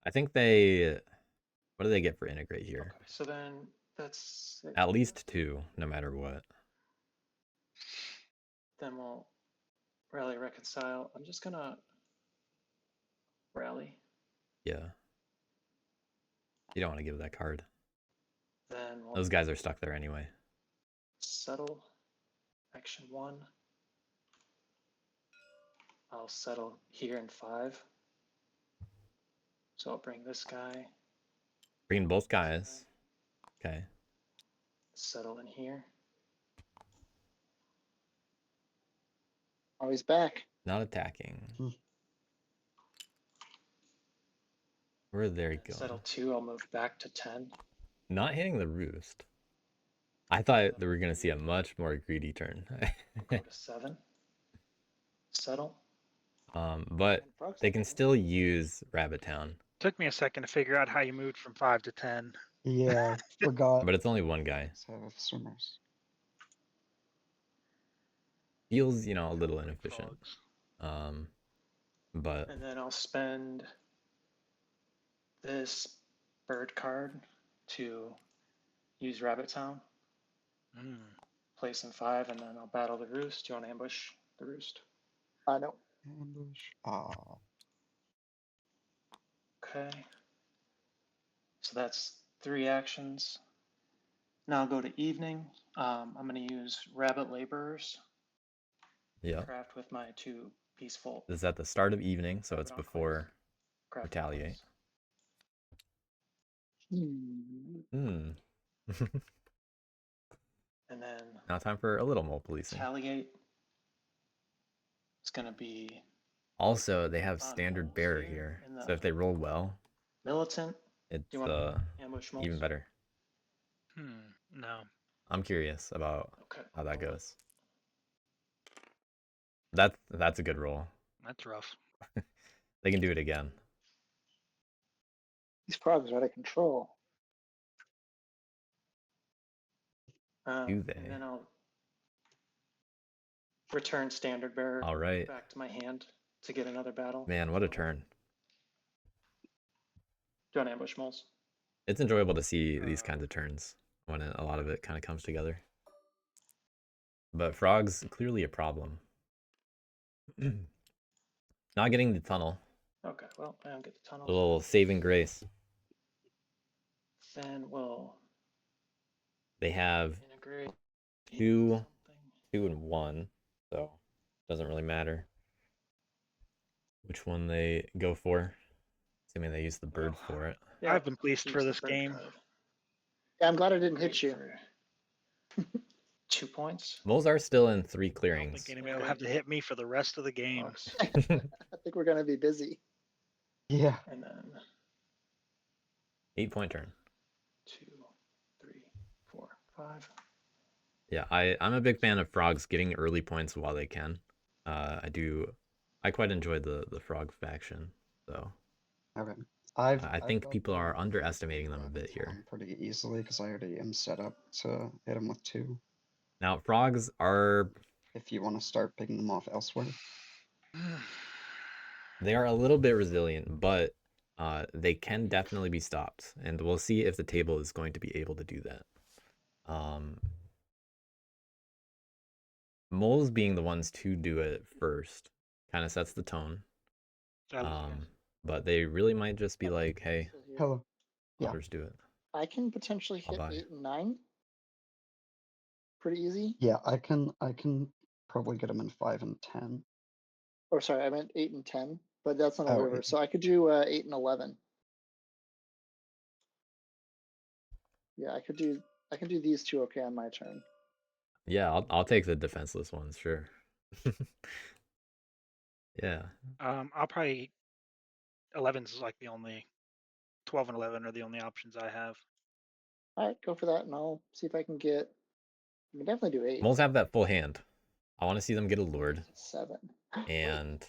I think they. What do they get for integrate here? Okay, so then that's At least 2, no matter what. Then we'll rally reconcile. I'm just gonna rally. Yeah. You don't want to give that card. Then we'll Those guys are stuck there anyway. settle. Action 1. I'll settle here in 5. So I'll bring this guy. Bring both guys. Okay. Settle in here. Oh, he's back. Not attacking. Where are they going? Settle 2. I'll move back to 10. Not hitting the roost. I thought that we were going to see a much more greedy turn. Go to 7. Settle. But they can still use Rabbit Town. Took me a second to figure out how you moved from 5 to 10. Yeah, forgot. But it's only one guy. Let's have swimmers. Feels, a little inefficient. But And then I'll spend this bird card to use Rabbit Town. Place in 5, and then I'll battle the roost. Do you want to ambush the roost? No. Ambush. Okay. So that's 3 actions. Now I'll go to evening. I'm going to use Rabbit Laborers. yeah. Craft with my 2 peaceful. This is at the start of evening, so it's Rabbit before Craft retaliate. coins. And then Now time for a little mole policing. retaliate. It's going to be Also, they have on standard moles bearer here here, in the- so if they roll well, militant. it's Do you want ambush moles? even better. No. I'm curious about Okay. how that goes. That's a good roll. That's rough. They can do it again. These frogs are out of control. Do they? And then I'll return standard bearer All right. back to my hand to get another battle. Man, what a turn. Do you want ambush moles? It's enjoyable to see these kinds of turns when a lot of it kind of comes together. But frogs, clearly a problem. Not getting the tunnel. Okay, well, I don't get the tunnel. A little saving grace. Then we'll They have integrate 2, something. 2, and 1, so doesn't really matter which one they go for. Assuming they use the bird for it. Yeah, I've been pleased use for the this bird game. card. Yeah, I'm glad I didn't hit Wait you. for 2 points. Moles are still in 3 I don't clearings. think anybody will have to hit me for the rest of the game. Box. I think we're gonna be busy. Yeah. And then 8-point turn. 2, 3, 4, 5. Yeah, I'm a big fan of frogs getting early points while they can. I quite enjoy the frog faction, so Okay. I I've think got people the are underestimating them a rabbits bit here. on pretty easily because I already am set up to hit them with 2. Now, frogs are If you want to start picking them off elsewhere. they are a little bit resilient, but they can definitely be stopped, and we'll see if the table is going to be able to do that. Moles being the ones to do it first kind of sets the tone. But they really might just be like, hey, Still here. Hello. Yeah. others do it. I can potentially I'll hit buy. 8 and 9. Pretty easy. Yeah, I can probably get them in 5 and 10. Or sorry, I meant 8 and 10, but that's not a Oh, river. 8. So I could do 8 and 11. Yeah, I can do these two okay on my turn. Yeah, I'll take the defenseless ones, sure. Yeah. I'll probably 11's like the only 12 and 11 are the only options I have. All right, go for that, and I'll see if I can get. I can definitely do 8. Moles have that full hand. I want to see them get a lured, 7. Wait, and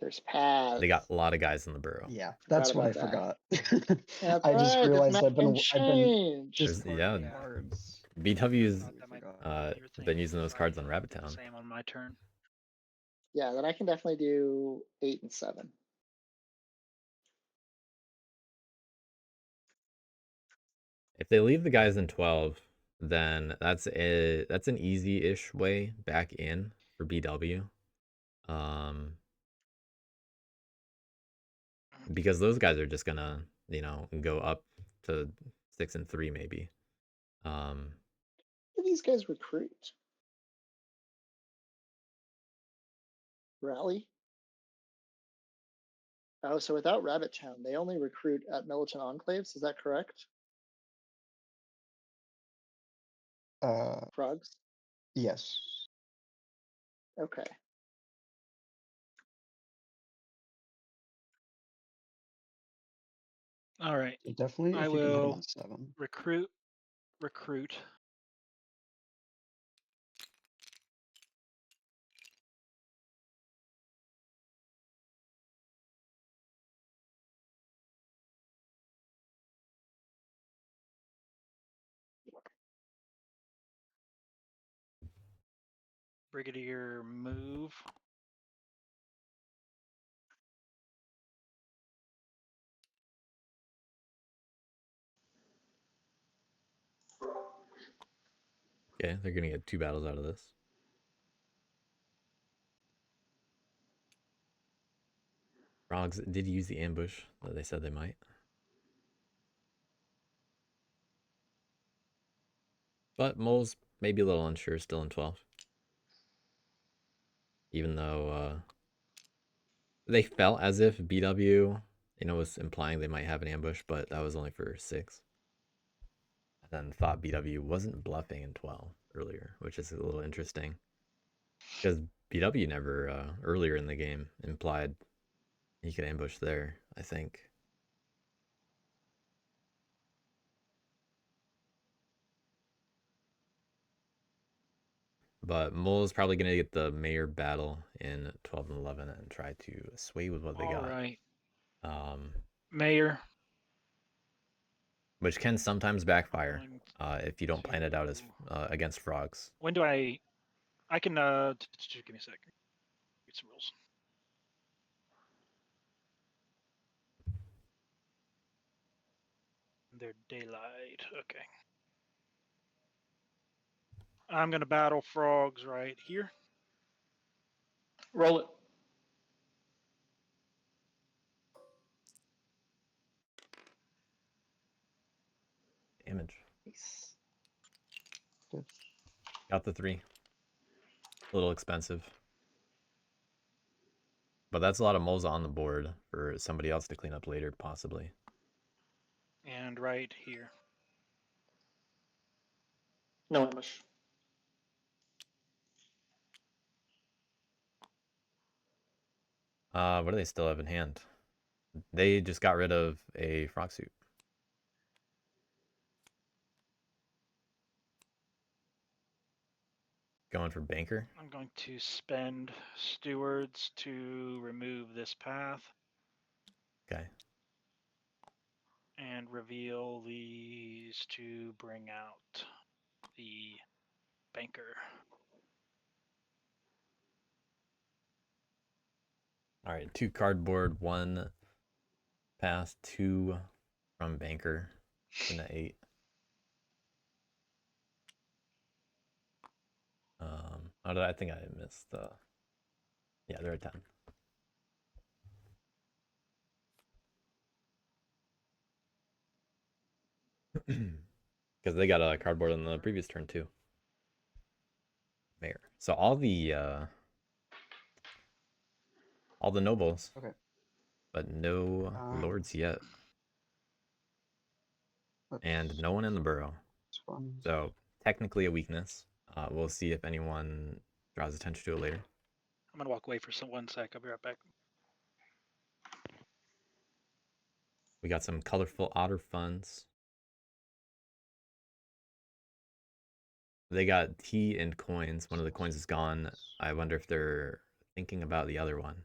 there's paths. they got a lot of guys in the burrow. Yeah, that's what I about forgot. That's I just right, there's realized map I've been change. just There's- yeah, cards. BW's Thought that might be uh, your thing, been using those so I cards on can Rabbit do the Town. Same on my turn. Yeah, then I can definitely do 8 and 7. If they leave the guys in 12, then that's an easy-ish way back in for BW. Because those guys are just gonna, go up to 6 and 3 maybe. Who do these guys recruit? Rally? Oh, so without Rabbit Town, they only recruit at Militant Enclaves, is that correct? Frogs? Yes. Okay. All right. So definitely I if you can hit them will on 7. recruit. Brigadier move. Okay, they're gonna get 2 battles out of this. Frogs did use the ambush that they said they might. But Moles may be a little unsure, still in 12. Even though they felt as if BW, was implying they might have an ambush, but that was only for 6. And then thought BW wasn't bluffing in 12 earlier, which is a little interesting. Because BW never, earlier in the game, implied he could ambush there, I think. But Mole is probably going to get the mayor battle in 12 and 11 and try to sway with what they got. All right. Um, Mayor. which can sometimes backfire Going if you don't plan it out as against frogs. When do I can just give me a second. Get some rules. They're daylight. Okay. I'm gonna battle frogs right here. Roll it. Damage. Nice. Good. Got the 3. A little expensive. But that's a lot of moles on the board for somebody else to clean up later, possibly. And right here. No ambush. What do they still have in hand? They just got rid of a frog suit. Going for banker. I'm going to spend stewards to remove this path Okay. and reveal these to bring out the banker. All right. 2 cardboard, 1 pass, 2 from banker. In the 8. I think I missed the. Yeah, they're at 10. Because they got a cardboard on the previous turn too. Mayor. So all the nobles. Okay. But no lords yet. And no one in the borough. So technically a weakness. We'll see if anyone draws attention to it later. I'm gonna walk away for 1 sec. I'll be right back. We got some colorful otter funds. They got tea and coins. One of the coins is gone. I wonder if they're thinking about the other one.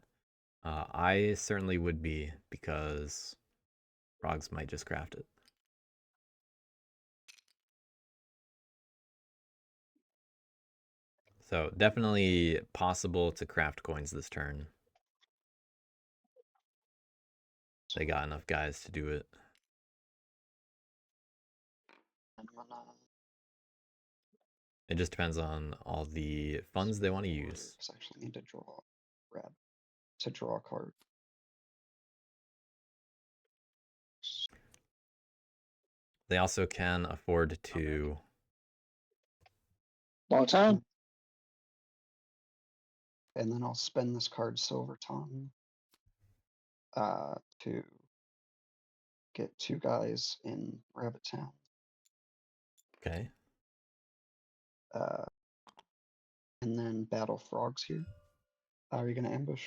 I certainly would be, because frogs might just craft it. So definitely possible to craft coins this turn. They got enough guys to do it. It just depends on all the funds they want to use. I actually need to draw red to draw a card. They also can afford to. Long time. And then I'll spend this card Silver Tongue to get 2 guys in Rabbit Town. Okay. And then battle frogs here. Are you gonna ambush?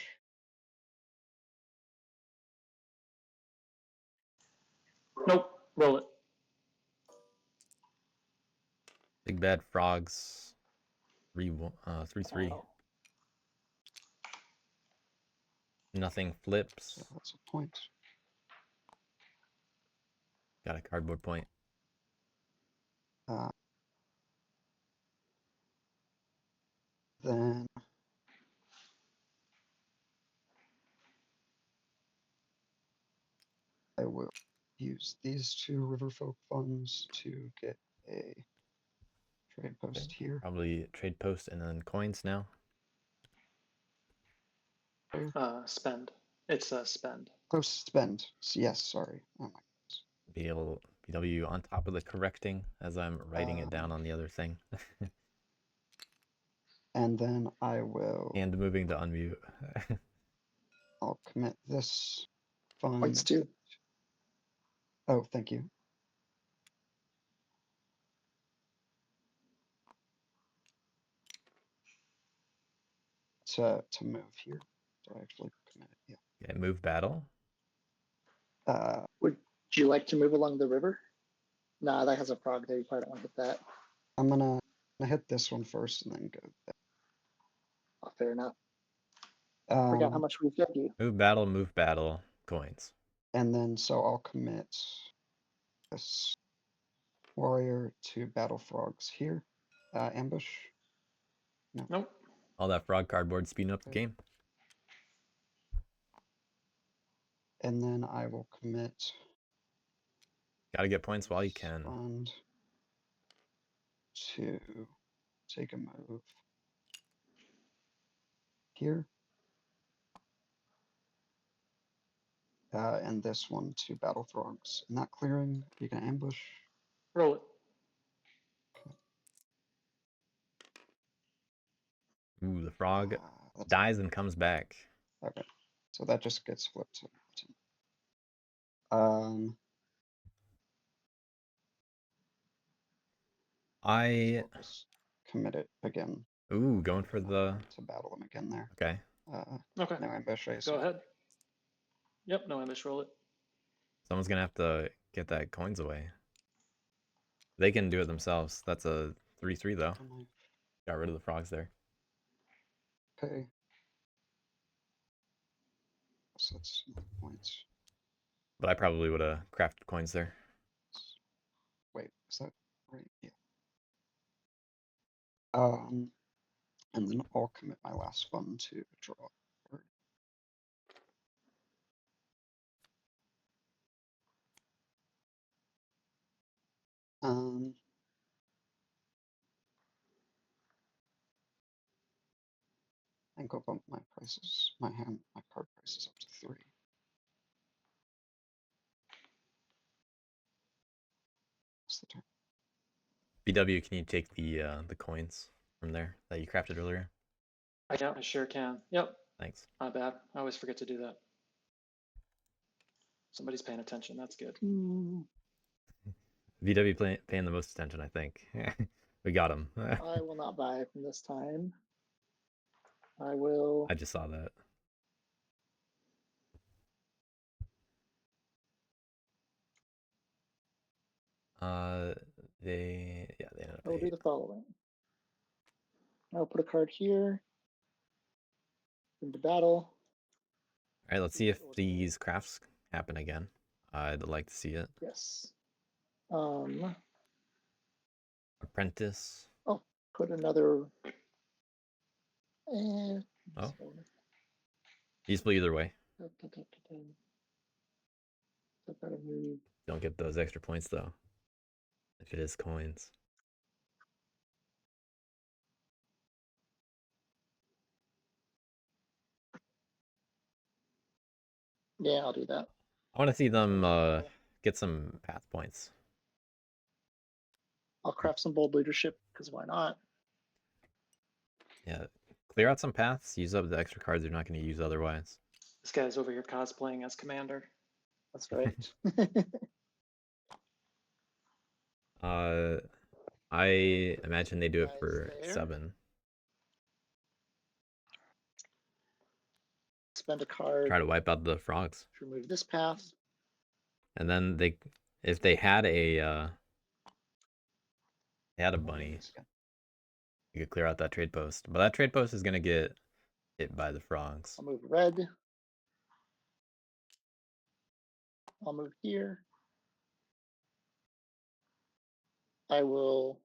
Nope. Roll it. Big bad frogs. 3-3. Nothing flips. So that's a point. Got a cardboard point. Then I will use these 2 Riverfolk funds to get a trade post Okay. here. Probably trade post and then coins now. Spend. It's a spend. Oh, spend. Yes, sorry. Oh my BW on top of the correcting as I'm writing it down on the other thing. And then I will. And moving to unmute. I'll commit this fund. Points too. Oh, thank you. To move here. So I actually commit it. Yeah. Okay, move battle. Would you like to move along the river? Nah, that has a frog there. You probably don't want to hit that. I'm gonna hit this one first and then go there. Oh, fair enough. Forgot how much we've got you. Move battle, coins. And then so I'll commit this warrior to battle frogs here. Ambush. No. Nope. All that frog cardboard speeding up the game. And then I will commit. Gotta get points while you can. Fund to take a move here. And this one to battle frogs. And that clearing, you can ambush. Roll it. Ooh, the frog That's dies and comes back. okay. So that just gets flipped to bottom. I I'll just commit it again going for the to battle them again there. okay. Okay, No ambush, I go assume. ahead. Yep, no ambush, roll it. Someone's gonna have to get that coins away. They can do it themselves. That's a 3/3 though. Got rid of the frogs there. Okay. So that's 9 points. But I probably would have crafted coins there. Wait, is that right? Yeah. And then I'll commit my last fund to draw. Um, I think I'll bump my prices, my card prices up to 3. What's the turn? BW, can you take the coins from there that you crafted earlier? I sure can. Yep, Thanks. my bad. I always forget to do that. Somebody's paying attention. That's good. VW paying the most attention, I think. We got him. I will not buy from this time. I will. I just saw that. They ended up I will do 8. the following. I'll put a card here. Into battle. All right, let's see if these crafts happen again. I'd like to see it. Yes. Apprentice. Put another. Oh. Useful either way. Don't get those extra points though. If it is coins. Yeah, I'll do that. I want to see them get some path points. I'll craft some bold leadership because why not? Yeah, clear out some paths. Use up the extra cards you're not going to use otherwise. This guy's over here cosplaying as commander. That's right. I imagine they do it Guys for there. 7. Spend a card. Try to wipe out the frogs. To remove this path. And then if they had a bunny, you could clear out that trade post. But that trade post is gonna get hit by the frogs. I'll move red. I'll move here. I will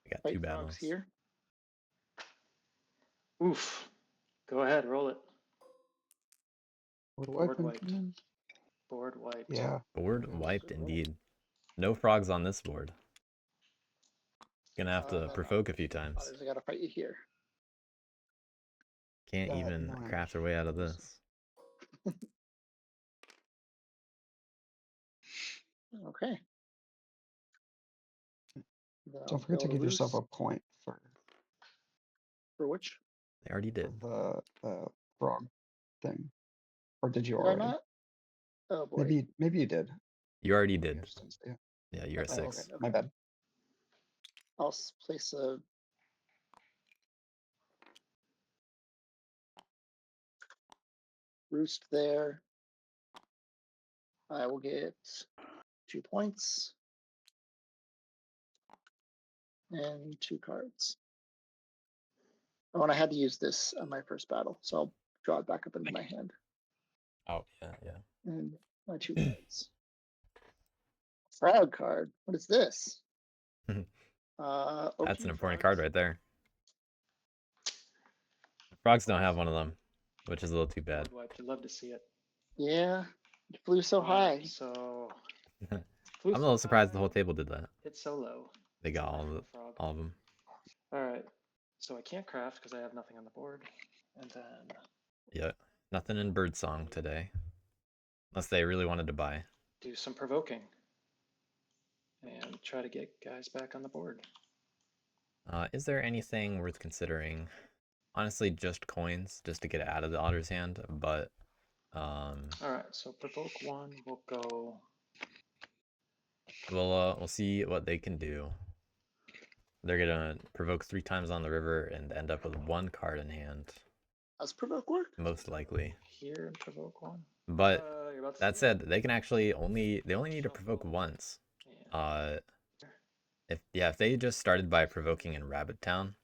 We got fight 2 frogs battles. here. Oof. Go ahead, roll it. Board wiped. Board wiped. Yeah. Board wiped indeed. No frogs on this board. Gonna have to provoke a few times. I gotta fight you here. Can't even craft our way out of this. Okay. Don't forget to give yourself a point for which? They already did. the frog thing. Or did you Did I already? not? Oh boy. Maybe you did. You already did. Yeah. Yeah, you're at Oh, 6. okay. My bad. I'll place a roost there. I will get 2 points and 2 cards. Oh, and I had to use this on my first battle, so I'll draw it back up into my hand. Oh, yeah. And my 2 cards. Frog card. What is this? That's an important card right there. Frogs don't have one of them, which is a little too bad. Wiped. I'd love to see it. Yeah, it flew so high. So I'm a little surprised the whole table did that. It's so low. They got Frog. all of them. All right. So I can't craft because I have nothing on the board. And then Yeah, nothing in Birdsong today. Unless they really wanted to buy. do some provoking. And try to get guys back on the board. Is there anything worth considering? Honestly, just coins, just to get it out of the otter's hand, but All right, so provoke 1 will go. we'll see what they can do. they're gonna provoke 3 times on the river and end up with 1 card in hand, How's provoke work? most likely. Here and provoke one. But You're about to that see said, they can actually only need to provoke Shuffle. once. Yeah. If they just started by provoking in Rabbit Town,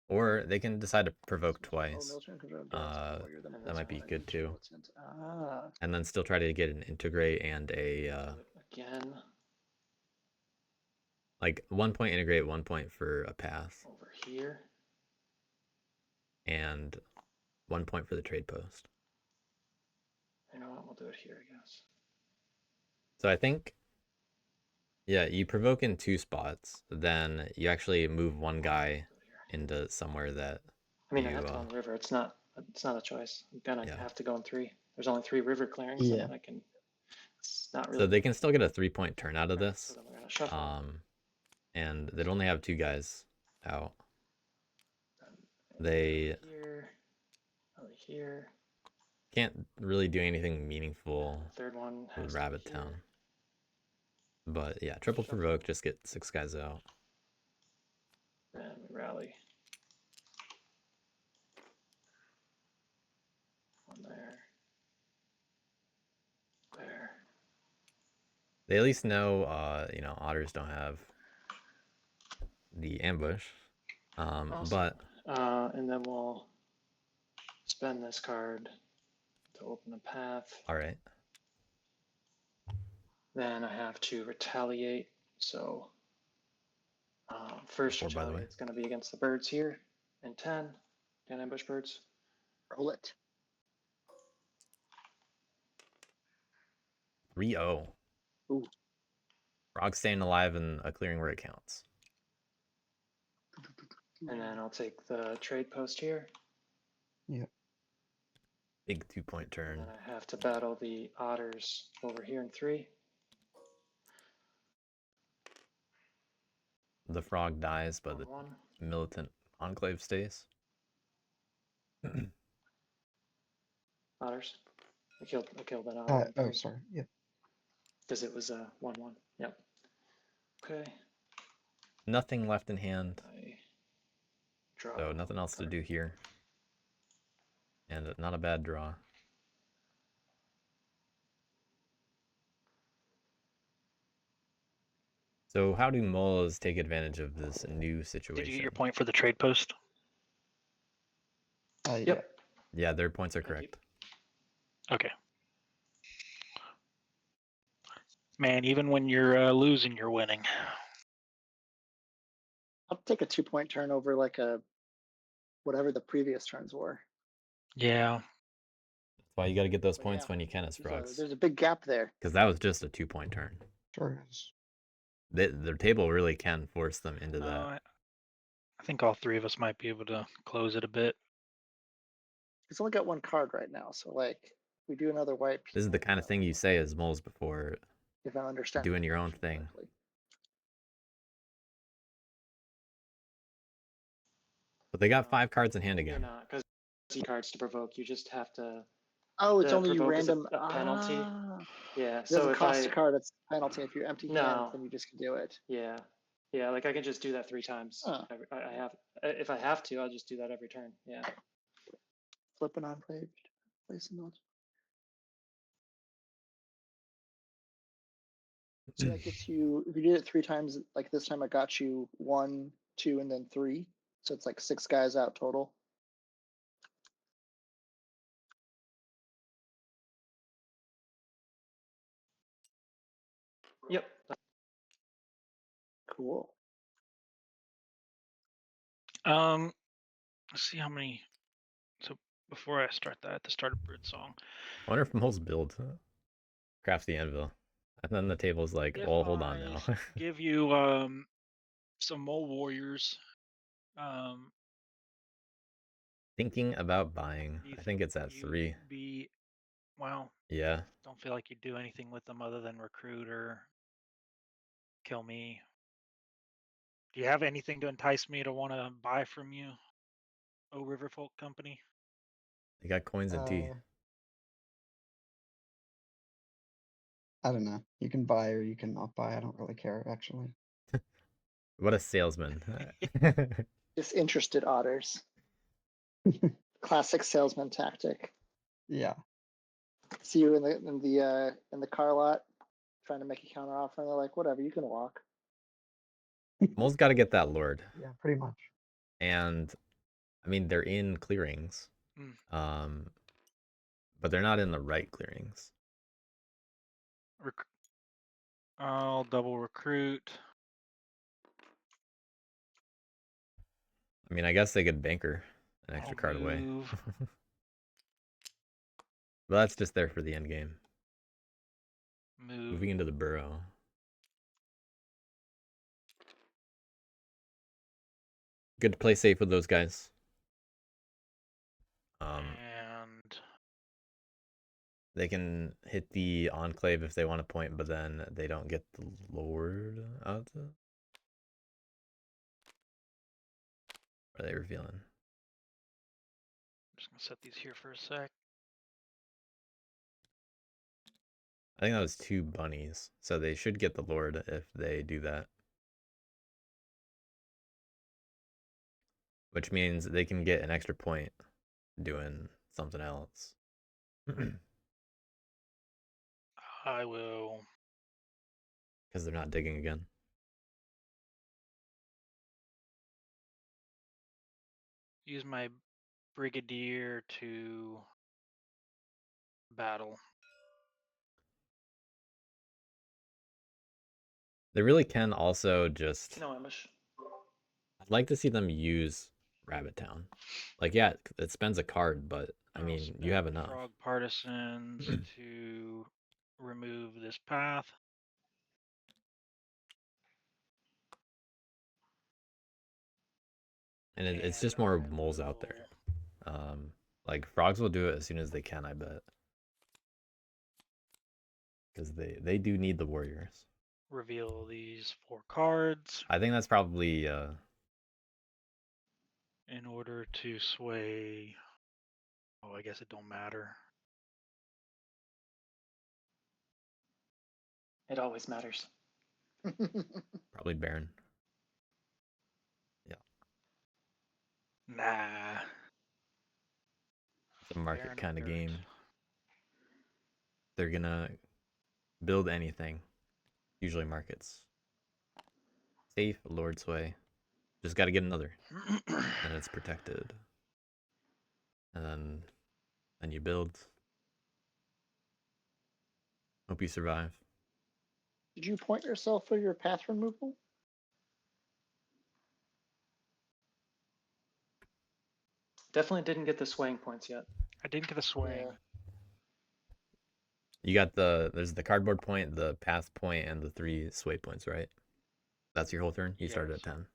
or they can decide to provoke twice. That might be good too. And then still try to get an integrate and a Again. like 1 point integrate, 1 point for a path, Over here. and 1 point for the trade post. You know what? We'll do it here, I guess. So I think, yeah, you provoke in 2 spots, then you actually move 1 guy into somewhere that I mean, I you, have to go on the river. It's not a choice. I'm gonna Yeah. have to go in 3. There's only 3 river clearings, Yeah. and I can. It's not really. so they can still get a 3-point turn out of Right, this. So then we're gonna shuffle. And they'd only have 2 guys out. And They over here. can't really do anything meaningful The third one has with to be Rabbit here. Town. But yeah, triple Shuffle. provoke, just get 6 guys out. And we rally. One there. There. They at least know, otters don't have the ambush. Awesome. But And then we'll spend this card to open a path. all right, Then I have to retaliate. So first 4, by the way. retaliate is going to be against the birds here. And 10. Can ambush birds. Roll it. 3-0. Ooh. Frog staying alive and a clearing where it counts. And then I'll take the trade post here. Big 2-point turn. And then I have to battle the otters over here in 3. The frog dies, but the 1. militant enclave stays. Otters. I killed that otter. Oh, sorry. Yeah. Because it was a 1/1. Yep. Okay. Nothing left in hand, I draw. so nothing else to do here. And not a bad draw. So how do moles take advantage of this new situation? Did you get your point for the trade post? Yep. Yeah, their points are Thank you. correct. Okay. Man, even when you're losing, you're winning. I'll take a 2-point turn over like a whatever the previous turns were. Yeah. That's why you got to get those But points yeah, when you can as frogs. There's a big gap there. Because that was just a 2-point turn. Sure is. Their table really can force them into that. I think all 3 of us might be able to close it a bit. It's only got 1 card right now, so like we do another white. This is the kind of thing you say as moles before if I understand doing your own thing. correctly. But they got 5 cards in hand You're again. not, because cards to provoke. You just have to. Oh, it's The only provoke is random. a penalty. Yeah. It So doesn't if cost I. a card. It's a penalty. If you're empty No. hand, then you just can do it. Yeah. Yeah. Like I can just do that 3 times. Huh. I have. If I have to, I'll just do that every turn. Yeah. Flip an enclave. Place a note. So that gets you. If you did it 3 times, like this time, I got you 1, 2, and then 3. So it's like 6 guys out total. Yep. Cool. Let's see how many. So before I start that, I have to start a bird song. I wonder if moles build craft the anvil. And then the table's like, If well, hold on I now. give you some mole warriors. Thinking about buying. You I think it's at you'd 3. Be well. Yeah. Don't feel like you do anything with them other than recruit or kill me. Do you have anything to entice me to want to buy from you, O Riverfolk Company? They got coins and tea. I don't know. You can buy or you can not buy. I don't really care, actually. What a salesman. Disinterested otters. Classic salesman tactic. Yeah. See you in the car lot trying to make a counter offer, and they're like, whatever, you can walk. Mole's got to get that lord. Yeah, pretty much. And I mean, they're in clearings. Mm. But they're not in the right clearings. I'll double recruit. I mean, I guess they could banker an extra I'll card away. move. But that's just there for the end game. Move. Moving into the burrow. Good to play safe with those guys. And They can hit the enclave if they want to point, but then they don't get the lord out. What are they revealing? I'm just gonna set these here for a sec. I think that was 2 bunnies, so they should get the lord if they do that. Which means they can get an extra point doing something else. I will. Because they're not digging again. Use my brigadier to battle. They really can also just... No ambush. I'd like to see them use Rabbit Town. Like, yeah, it spends a card, but I I'll mean, you have spend enough. Frog Partisans to remove this path. And it's And just more I moles out there. will Like, frogs will do it as soon as they can, I bet. Because they do need the warriors. reveal these 4 cards I think that's probably... in order to sway. Oh, I guess it don't matter. It always matters. probably Baron. Nah. It's a market Baron kind of Barrett. game. They're gonna build anything. Usually markets. Safe, Lord Sway. Just gotta get another. And it's protected. And then you build. Hope you survive. Did you point yourself for your path removal? Definitely didn't get the swaying points yet. I didn't get a swing. Yeah. You got there's the cardboard point, the path point, and the 3 sway points, right? That's your whole turn? You started at Yes. 10.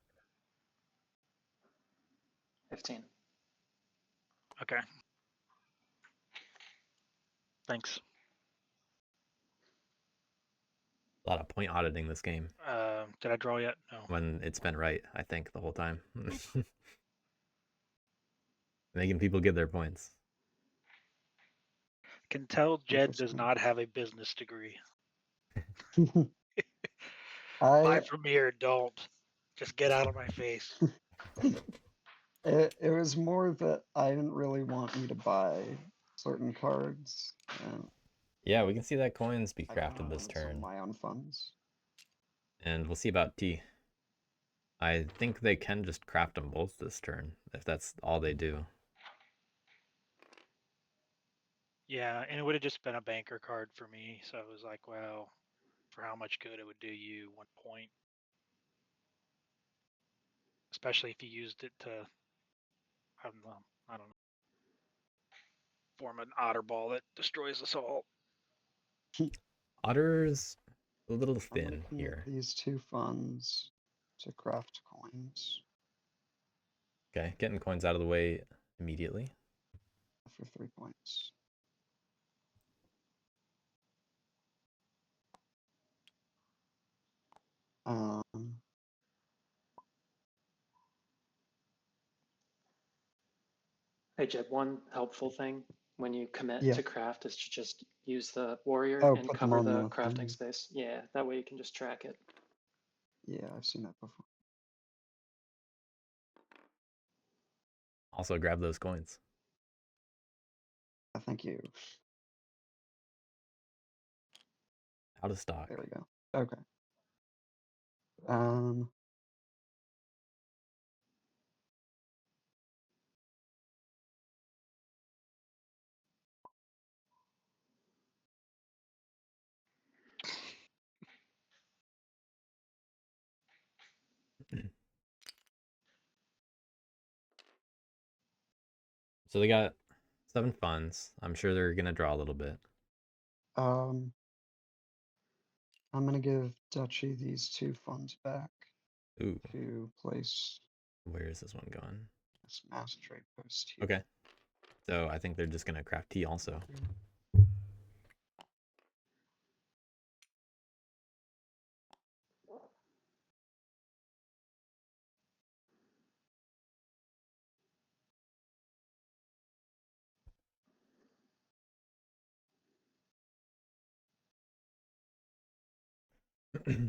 15. Okay. Thanks. A lot of point auditing this game. Did I draw yet? No. When it's been right, I think, the whole time. Making people get their points. Can tell Jed does Interesting. not have a business degree. I Buy from me or don't. Just get out of my face. it was more that I didn't really want you to buy certain cards, and Yeah, we can see that coins be I kinda crafted this wanted some of turn. my own funds. And we'll see about T. I think they can just craft them both this turn, if that's all they do. Yeah, and it would have just been a banker card for me. So it was like, well, for how much good it would do you 1 point. Especially if you used it to, I don't know, form an otter ball that destroys us all. Otter's a little I'm gonna thin commit here. these 2 funds to craft coins Okay, getting coins out of the way immediately. for 3 points. Hey, Jed, one helpful thing. when you commit Yeah. to craft is to just use the warrior Oh, and put them cover on the the crafting thing. space. Yeah, that way you can just track it. Yeah, I've seen that before. Also, grab those coins. Thank you. Out of stock. There we go. Okay. Um. So they got 7 funds. I'm sure they're gonna draw a little bit. I'm gonna give Duchy these 2 funds back Ooh, to place where is this one going? this mass trade post here. Okay. So I think they're just gonna craft tea also. And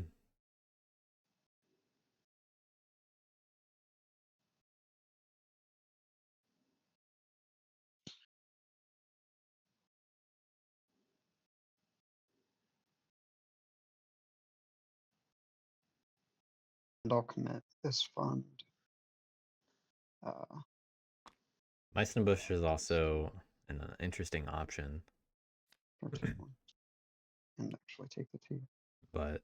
I'll commit this fund. Mice and Bush is also an interesting option, Or 2 1. And actually take the 2. but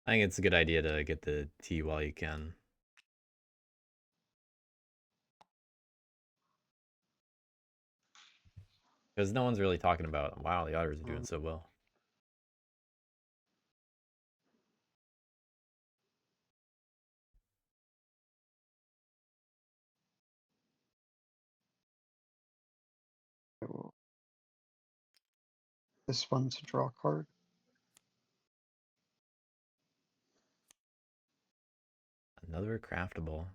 I think it's a good idea to get the tea while you can. Because no one's really talking about, wow, the otters are doing so well. I will this fund to draw a card. Another craftable.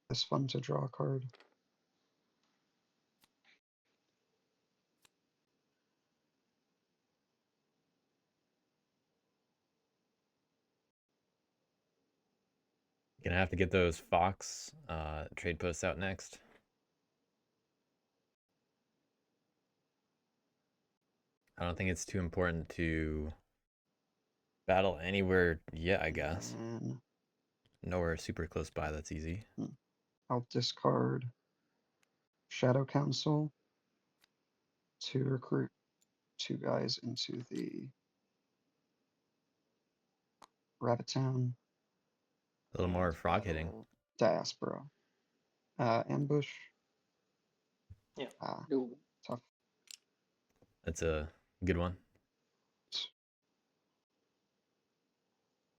This fund to draw a card. Gonna have to get those Fox trade posts out next. I don't think it's too important to battle anywhere yet, I guess. And Nowhere super close by, that's easy. I'll discard Shadow Council to recruit 2 guys into the Rabbit Town. A little more and frog hitting. battle Diaspora. Ambush. Yeah. Ooh. Tough. That's a good one.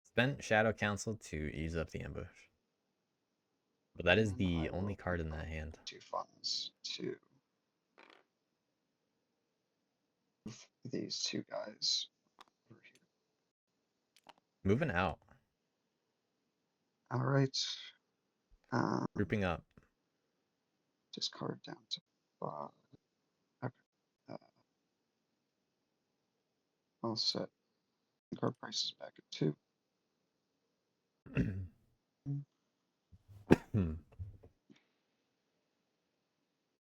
Spent Shadow Council to ease up the ambush. But that is And the I only will card in put that hand. 2 funds to move these 2 guys over here. Moving out. All right. Grouping up. Discard down to 5. Okay. I'll set card prices back at 2.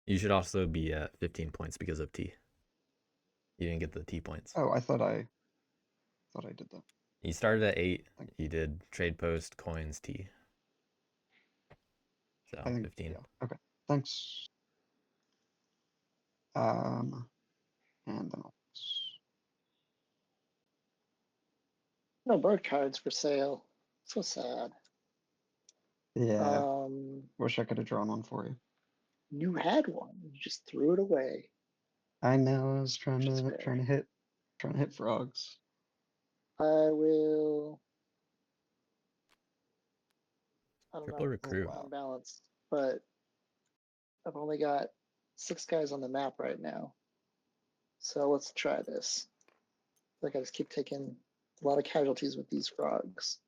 You should also be at 15 points because of T. You didn't get the T points. Oh, I thought I did that. You started at 8. You did trade post, coins, T. So I think 15. Yeah. Okay. Thanks. And then No bird cards for sale. So sad. yeah. Wish I could have drawn one for you. You had one. You just threw it away. I know. I was trying Which is to fair. hit frogs. I will. I don't Triple know. recruit. I'm balanced, but I've only got 6 guys on the map right now. So let's try this. Like I just keep taking A lot of casualties with these frogs.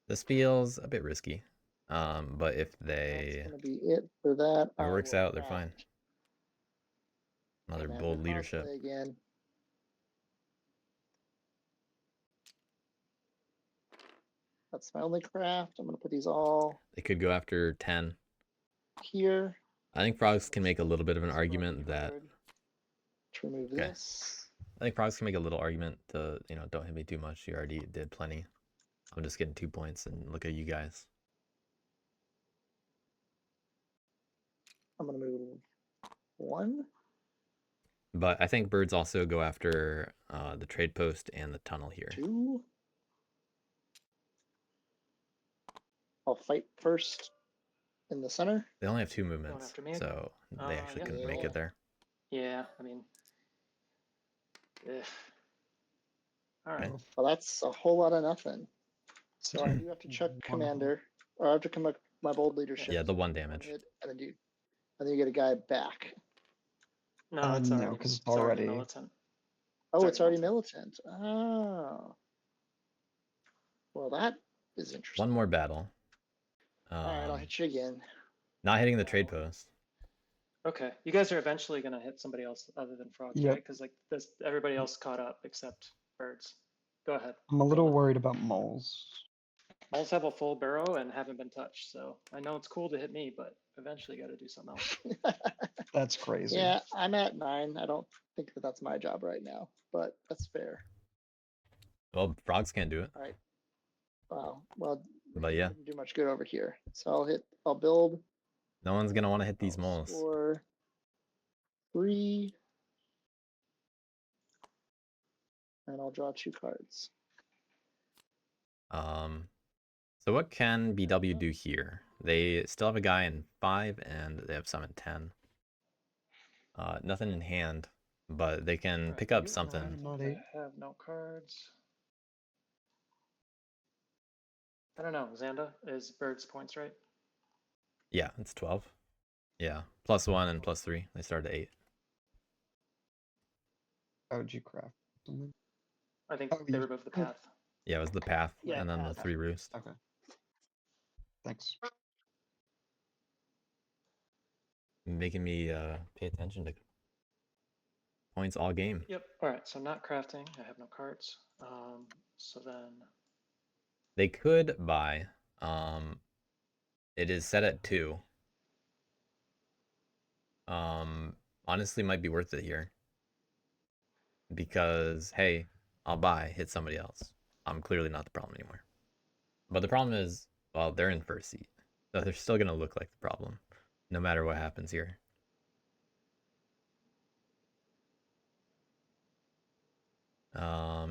This feels a bit risky. But if That's they gonna be it for that. if it I works will out, they're not fine. Another Commander bold leadership. cosplay again. That's my only craft. I'm gonna put these all They could go after 10. here. I think frogs can make a little bit of an This froggy argument that card to remove Okay. this. I think frogs can make a little argument to, don't hit me too much. You already did plenty. I'm just getting 2 points and look at you guys. I'm gonna move 1. But I think birds also go after the trade post and the tunnel here. 2. I'll fight first in the center. They only have 2 movements, after me again? so they actually Yeah. couldn't make Yeah. it there. Yeah, I mean, all right. Oh, Well, that's a whole lot of nothing. So I do have to check One. commander, or I have to come up my bold leadership. Yeah, the 1 One damage. hit, and then you get a guy back. No, it's no, already 'cause it's already already- militant. Oh, It's it's already militant. Oh. Well, that is interesting. 1 more battle. All right, I'll hit you again. Not hitting the trade post. Okay, you guys are eventually gonna hit somebody else other than frogs, Yep. right? Because like this, everybody else caught up except birds. Go ahead. I'm a little worried about moles. Moles have a full barrow and haven't been touched, so I know it's cool to hit me, but eventually got to do something else. That's crazy. Yeah, I'm at 9. I don't think that that's my job right now, but that's fair. Well, frogs can't do it. All right. Wow. Well, But yeah, didn't do much good over here. So I'll build. no one's going to want to hit these I'll moles. score 3. And I'll draw 2 cards. So what can BW do here? They still have a guy in 5 and they have some in 10. Nothing in hand, but they can Alright, pick up you- something. Not I 8. have no cards. I don't know. Xanda, is birds points right? Yeah, it's 12. Yeah, +1 and +3. They start at 8. How would you craft something? I think Oh, they you- removed the path. Yeah, it was the path Yeah, and then the path. 3 roost. Okay. Thanks. Making me pay attention to points all game. Yep. All right. So not crafting. I have no cards. So then. They could buy. It is set at 2. Honestly, might be worth it here. Because, hey, I'll buy, hit somebody else. I'm clearly not the problem anymore. But the problem is, well, they're in first seat. So they're still going to look like the problem, no matter what happens here.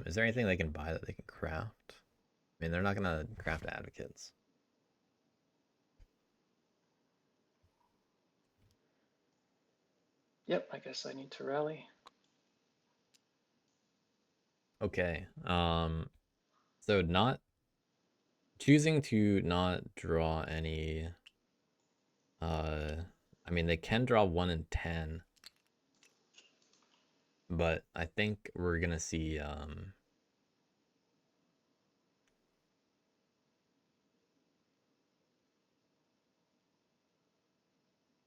Is there anything they can buy that they can craft? I mean, they're not going to craft advocates. Yep. I guess I need to rally. Okay. So not choosing to not draw any. I mean, they can draw 1 in 10, but I think we're gonna see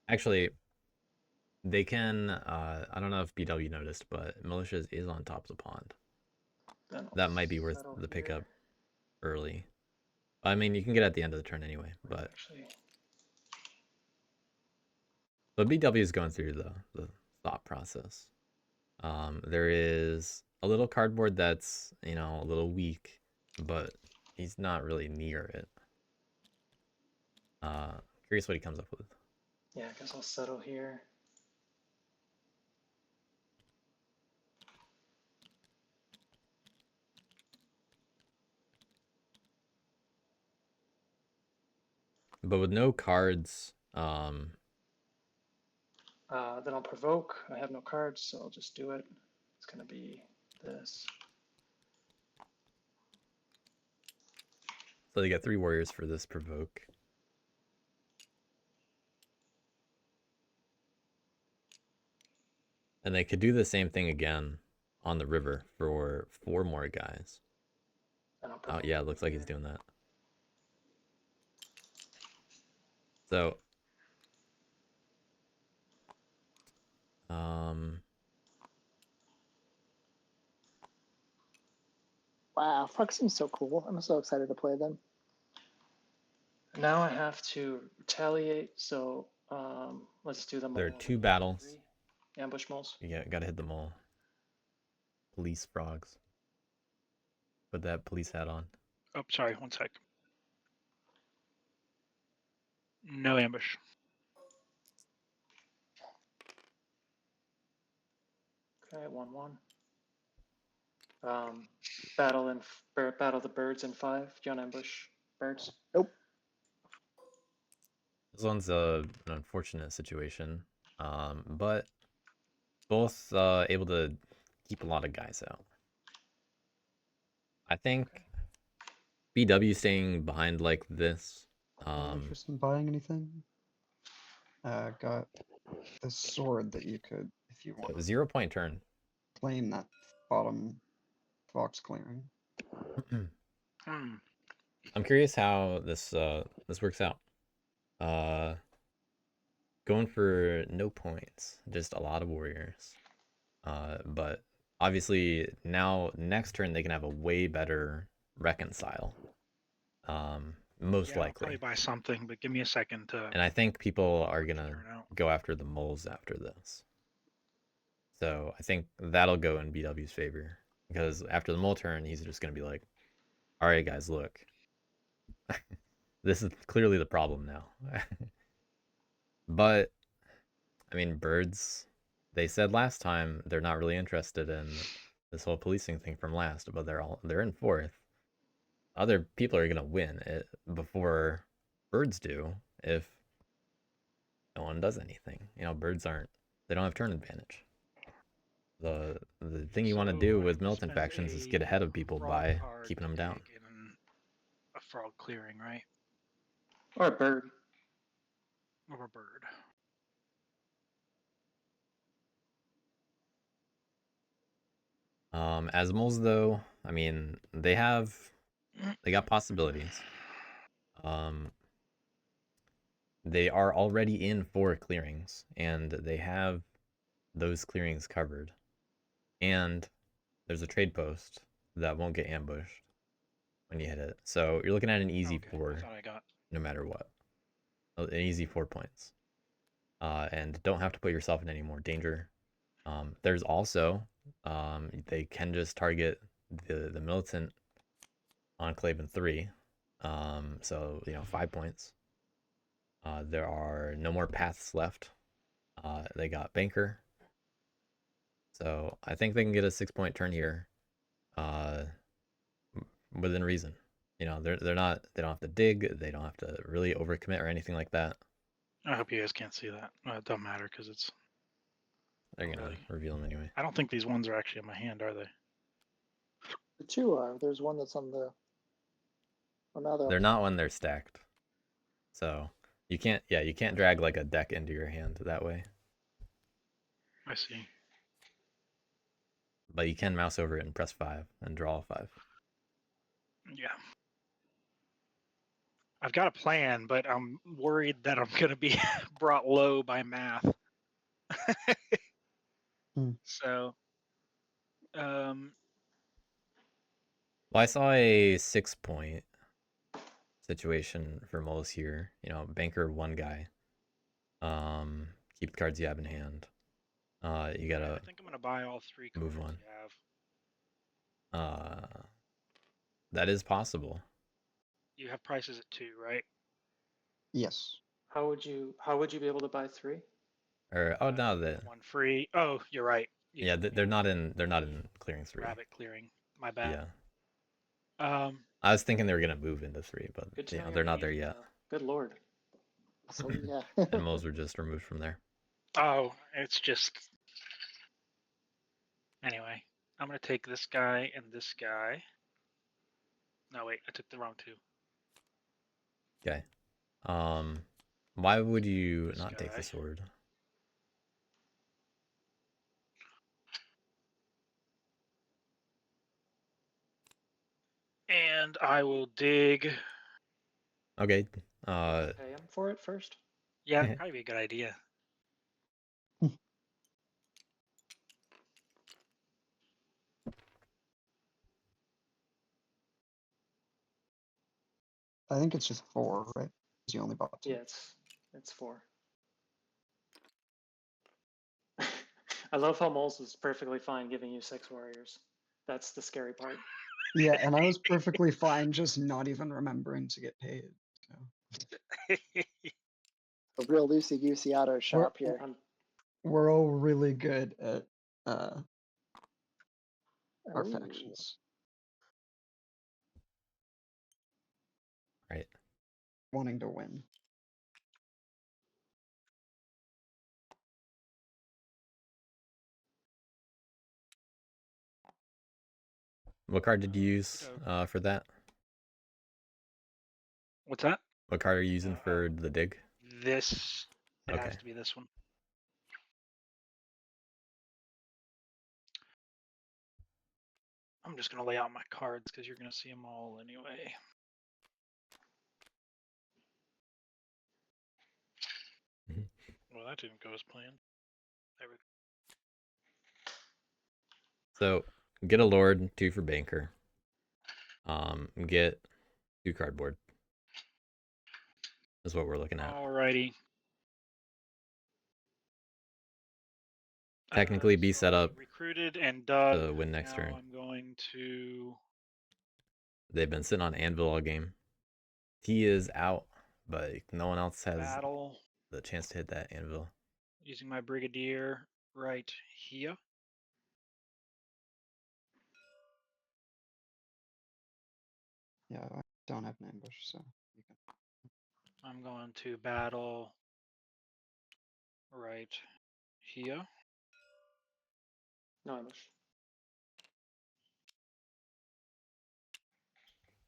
actually they can I don't know if BW noticed, but militias is on top of the pond. Then I'll That might be worth settle the here. pickup early. I mean, you can get at the end of the turn anyway, but Actually, BW is going through the thought process. There is a little cardboard that's, a little weak, but he's not really near it. Curious what he comes up with. yeah. I guess I'll settle here. But with no cards, Then I'll provoke. I have no cards, so I'll just do it. It's gonna be this. so they get 3 warriors for this provoke. And they could do the same thing again. on the river for 4 more guys. And I'll put Oh one yeah, it looks like he's here. doing that. So, Wow, fuck seems so cool. I'm so excited to play them. Now I have to retaliate, so let's do the mole. there are on 2 the battles. 3. Ambush moles. Yeah, gotta hit them all. Police frogs. Put that police hat on. Oh, sorry, 1 sec. No ambush. Okay, 1-1. Battle the birds in 5. Do you want to ambush birds? Nope. This one's an unfortunate situation, but both able to keep a lot of guys out. I think BW staying behind like this. Not interested in buying anything. Got this sword that you could, if you want, 0 point turn. claim that bottom fox clearing. I'm curious how this works out. Going for no points, just a lot of warriors. But obviously now next turn they can have a way better reconcile. Most I'll likely. probably buy something, but give me a second to. And I think people are gonna turn out. go after the moles after this. So I think that'll go in BW's favor because after the mole turn, he's just gonna be like, "All right, guys, look, this is clearly the problem now." But I mean, birds. They said last time they're not really interested in this whole policing thing from last, but they're in 4th. Other people are gonna win it before birds do if no one does anything. You know, birds they don't have turn advantage. The thing you want to do with militant factions is get ahead of people by keeping them down. A frog clearing, right? Or a bird. Or a bird. As moles though, I mean, they got possibilities. They are already in 4 clearings, and they have those clearings covered. And there's a trade post that won't get ambushed when you hit it. So you're looking at an easy 4, no matter what. An easy 4 points. And don't have to put yourself in any more danger. There's also, they can just target the militant enclave in 3. So, 5 points. There are no more paths left. They got Banker. So I think they can get a 6-point turn here. Within reason. They don't have to dig, they don't have to really overcommit or anything like that. I hope you guys can't see that. It don't matter because They're gonna reveal them anyway. I don't think these ones are actually in my hand, are they? The 2 are. There's one that's on the. Oh, now They're not when they're stacked. So you can't drag like a deck into your hand that way. I see. But you can mouse over it and press 5 and draw a 5. Yeah. I've got a plan, but I'm worried that I'm going to be brought low by math. So, well, I saw a 6-point situation for moles here. Banker 1 guy. Keep the cards you have in hand. You gotta. I think I'm gonna buy all 3 cards move one. you have. That is possible. You have prices at 2, right? Yes. How would you be able to buy 3? Or no, 1 free. Oh, you're right. Yeah, they're not in clearing 3. Rabbit clearing. My bad. Yeah. I was thinking they were gonna move into 3, but they're not there yet. Good lord. So, yeah. And moles were just removed from there. Oh, it's just. Anyway, I'm gonna take this guy and this guy. No, wait, I took the wrong 2. Okay. Why would you This not take guy. the sword? And I will dig. Okay. Pay him for it first. Yeah, that'd probably be a good idea. I think it's just 4, right? 'Cause you only bought 2. Yeah, it's 4. I love how Moles is perfectly fine giving you 6 warriors. That's the scary part. Yeah, and I was perfectly fine just not even remembering to get paid. So. A real loosey goosey auto shop here. I'm We're all really good at our Ooh. factions. Right. Wanting to win. What card did you use for that? What's that? What card are you using for the dig? This. It Okay. has to be this one. I'm just going to lay out my cards because you're going to see them all anyway. Well, that didn't go as planned. There we go. So get a Lord, 2 for Banker. Get 2 cardboard. Is what we're looking at. Alrighty. Technically be So set up recruited and dug. to win next now turn. I'm going to. They've been sitting on Anvil all game. He is out, but no one else has Battle the chance to hit that Anvil. using my Brigadier right here. Yeah, I don't have an ambush, so you can. I'm going to battle right here. no ambush.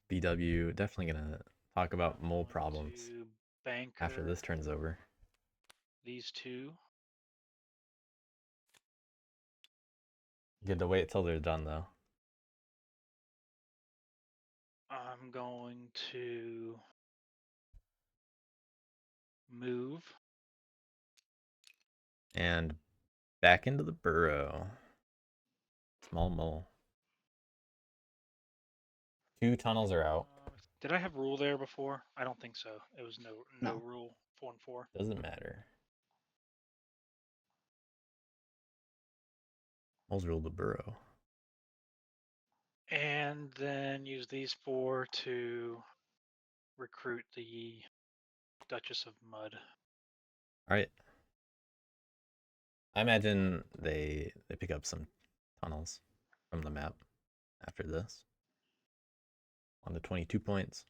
BW definitely gonna talk about I'm mole going problems to banker after this turns over. these 2. Good to wait till they're done though. I'm going to move. And back into the burrow. Small mole. 2 tunnels are out. Did I have rule there before? I don't think so. It was no No. rule 4 and 4. Doesn't matter. Moles rule the burrow. And then use these 4 to recruit the Duchess of Mud. Alright. I imagine they pick up some tunnels from the map after this. On to 22 points.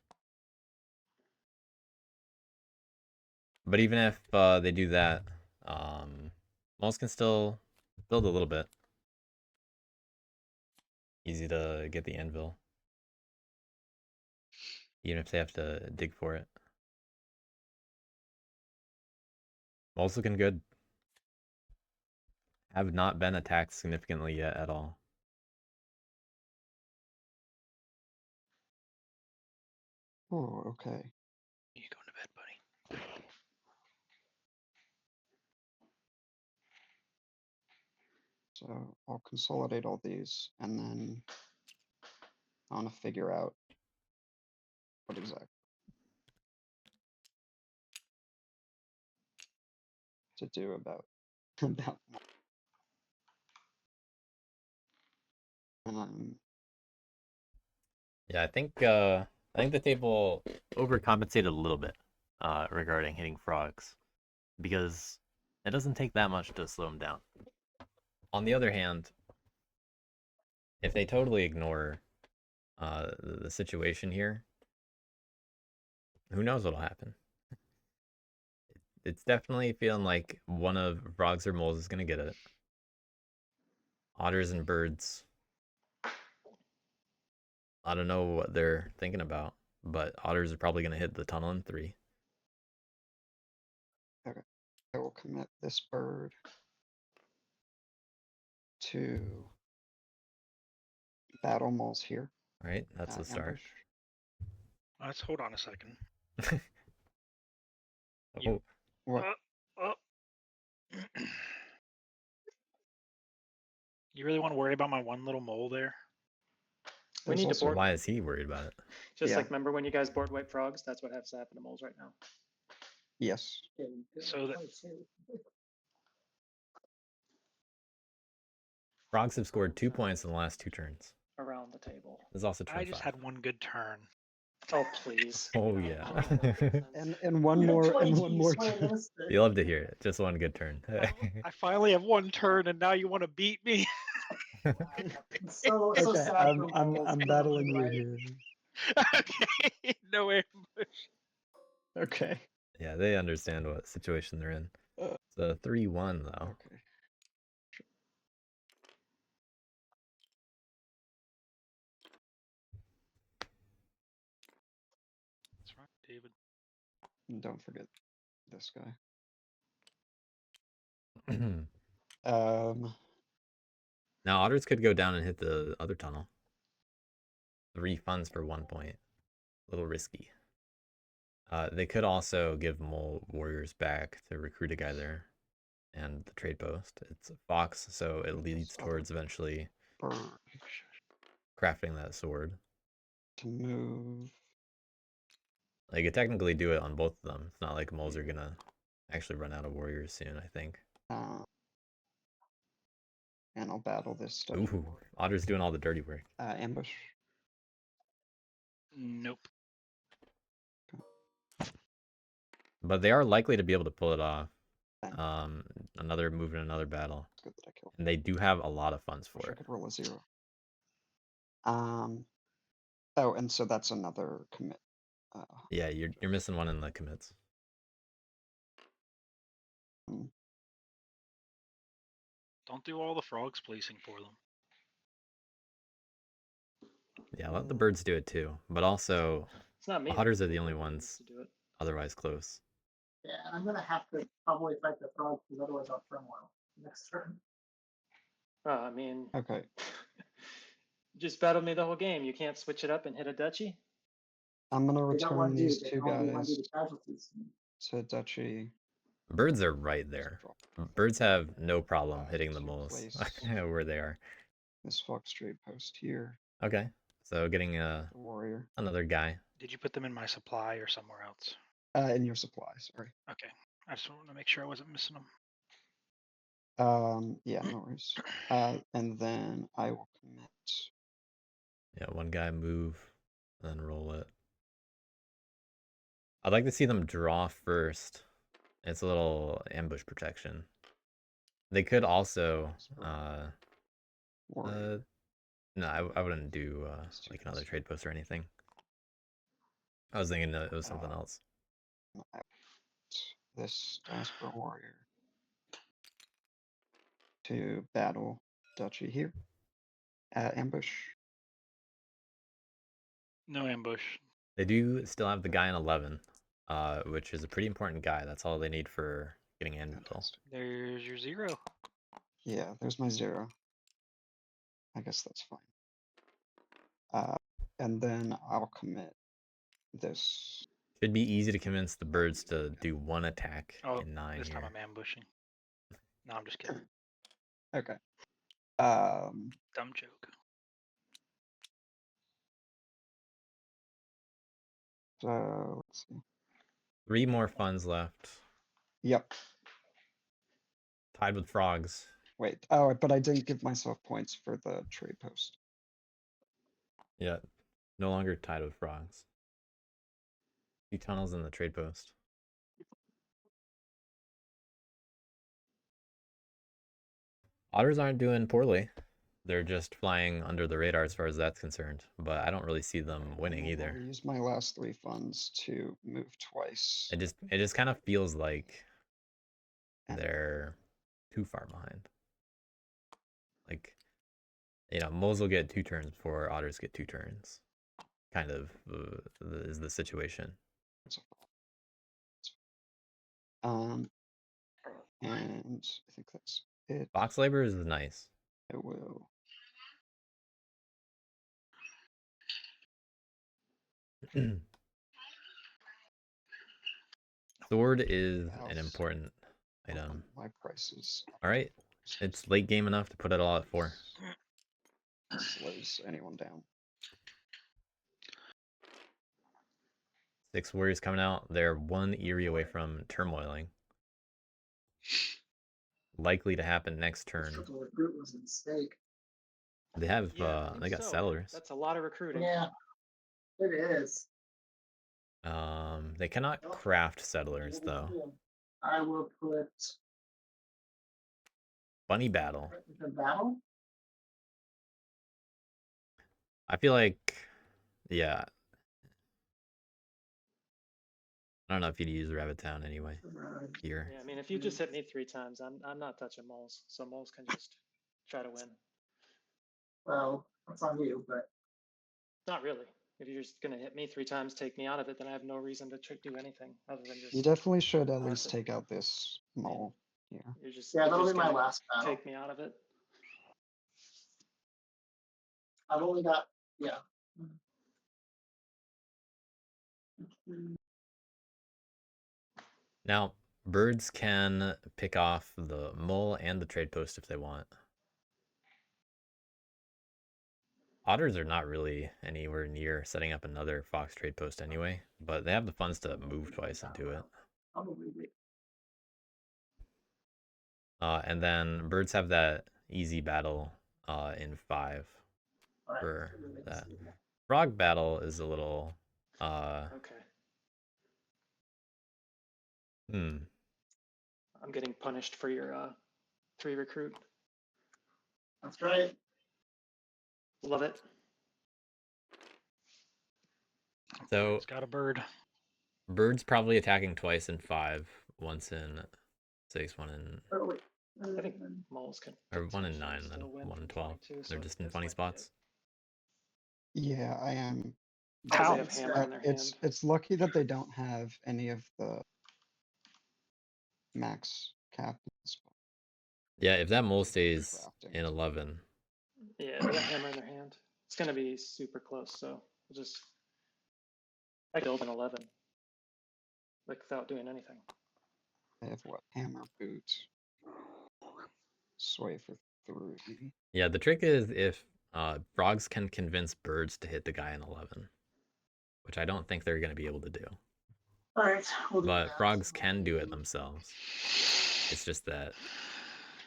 But even if they do that, moles can still build a little bit. Easy to get the anvil. Even if they have to dig for it. Moles looking good. Have not been attacked significantly yet at all. Oh, okay. You going to bed, buddy? So I'll consolidate all these and then I want to figure out what exactly to do about that. Yeah, I think the table overcompensated a little bit regarding hitting frogs because it doesn't take that much to slow them down. On the other hand, if they totally ignore the situation here, who knows what'll happen? It's definitely feeling like one of frogs or moles is gonna get it. Otters and birds. I don't know what they're thinking about, but otters are probably gonna hit the tunnel in 3. Okay. I will commit this bird to battle moles here. All right, that's the start. ambush. Let's hold on a second. Oh, What? Oh. You really want to worry about my one little mole there? We There's need to also- board. why is he worried about it? Just Yeah. like remember when you guys board white frogs? That's what has to happen to moles right now. Yes. So that Frogs have scored 2 points in the last 2 turns. Around the table. There's also turn I just 5. had one good turn. Oh please. Oh yeah. And one more You love to hear it. Just one good turn. I finally have one turn, and now you want to beat me? So Okay, sad I'm for I'm moles. I'm battling you here. Okay, no ambush. Okay. Yeah, they understand what situation they're in. Uh, It's a 3-1 though. Okay. That's right, David. And don't forget this guy. Now otters could go down and hit the other tunnel. 3 funds for 1 point. A little risky. They could also give mole warriors back to recruit a guy there. And the trade post. It's a fox, so it leads towards eventually Bird crafting that sword. to move. Like, you could technically do it on both of them. It's not like moles are gonna actually run out of warriors soon, I think. And I'll battle this stuff. Ooh, otter's doing all the dirty work. Ambush. Nope. But they are likely to be able to pull it off. Dang. Another move in another battle. It's good that I killed. And they do have a lot of funds Wish for I it. could roll a 0. Oh, and so that's another commit. Yeah, you're missing one in the commits. Don't do all the frogs policing for them. Yeah, let the birds do it too. But also, It's not me. otters are the only ones to do it. otherwise close. Yeah, and I'm gonna have to probably fight the frog because otherwise I'll turmoil next turn. I mean, Okay. just battle me the whole game. You can't switch it up and hit a duchy. I'm gonna They don't want return to do these it. They 2 only want to guys do the casualties. to duchy. Birds are right there. Birds have no problem hitting the to moles place where they are. this fox trade post here. Okay, so getting The warrior. another guy. Did you put them in my supply or somewhere else? In your supply, sorry. Okay. I just want to make sure I wasn't missing them. Yeah, no worries. And then I will commit. Yeah, one guy move, and then roll it. I'd like to see them draw first. It's a little ambush protection. They could also, Warrior. no, I wouldn't do like another trade post or anything. I was thinking it was something else. This diaspora warrior to battle duchy here. Ambush. No ambush. They do still have the guy in 11, which is a pretty important guy. That's all they need for getting Anvil. Fantastic. There's your 0. Yeah, there's my 0. I guess that's fine. And then I'll commit this. Should be easy to convince the birds to do 1 attack Oh, in 9 this here. time I'm ambushing. No, I'm just kidding. Okay. Dumb joke. So let's see. 3 more funds left. Yep. Tied with frogs. Wait. Oh, but I didn't give myself points for the trade post. Yeah, no longer tied with frogs. 2 tunnels in the trade post. Otters aren't doing poorly. They're just flying under the radar as far as that's concerned. But I don't really see them winning either. I'll use my last 3 funds to move twice. It just kind of feels like And they're too far behind. Like, moles will get 2 turns before otters get 2 turns. Kind of is the situation. and I think that's it. Fox labor is nice. I will. Sword is an House. important item. My prices. All right, it's late game enough to put it all at 4. Slows anyone down. 6 warriors coming out. They're 1 Eerie away from turmoiling. Likely to happen next turn. Recruit was a mistake. They have Yeah, I they think got so. settlers. That's a lot of recruiting. Yeah, it is. They cannot craft settlers though. I will put Bunny battle. the battle. I feel like, yeah. I don't know if you'd use Rabbit Town anyway. Here. Yeah, I mean, if you just hit me 3 times, I'm not touching moles, so moles can just try to win. Well, that's on you, but Not really. If you're just gonna hit me 3 times, take me out of it, then I have no reason to do anything other than just. You definitely should at pass least it. take out this mole here. You're just. yeah, you're that'll just be my gonna last battle. Take me out of it. I've only got Now, birds can pick off the mole and the trade post if they want. Otters are not really anywhere near setting up another fox trade post anyway, but they have the funds to move twice into it. probably. And then birds have that easy battle in 5 for that. Frog battle is a little Okay. I'm getting punished for your 3 recruit. That's right. Love it. So It's got a bird. birds probably attacking twice in 5, once in 6, one in Oh, wait. I think moles can. or 1 in potentially 9, and then still win 1 in from 12. 22, They're so just in this funny might be spots. Yeah, I am. Because How? they have hammer in their hand. It's lucky that they don't have any of the max captains. Yeah, if that mole stays Crafting. in 11, Yeah, they got hammer in their hand. It's gonna be super close, so we'll just. I killed an 11. Like without doing anything. They have what? Hammer, boot, sway for 3. yeah, the trick is if frogs can convince birds to hit the guy in 11, which I don't think they're going to be able to do. All right. We'll do But that. frogs can do it themselves. It's just that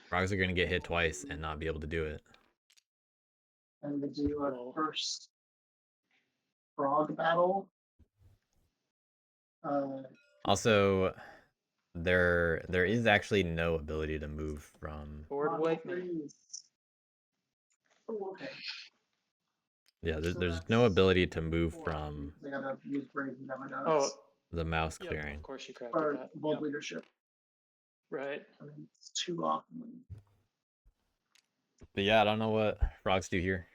frogs are going to get hit twice and not be able to do it. And we do our Cool. first frog battle. Also, there is actually no ability to move from. Board wipe me. Oh, okay. Yeah, So there's that's no ability to move 4. from They gotta use brave never does. Oh, the mouse yep, clearing. of course you crafted Or that. bold Yep, leadership. right. I mean, it's too often. But yeah, I don't know what frogs do here.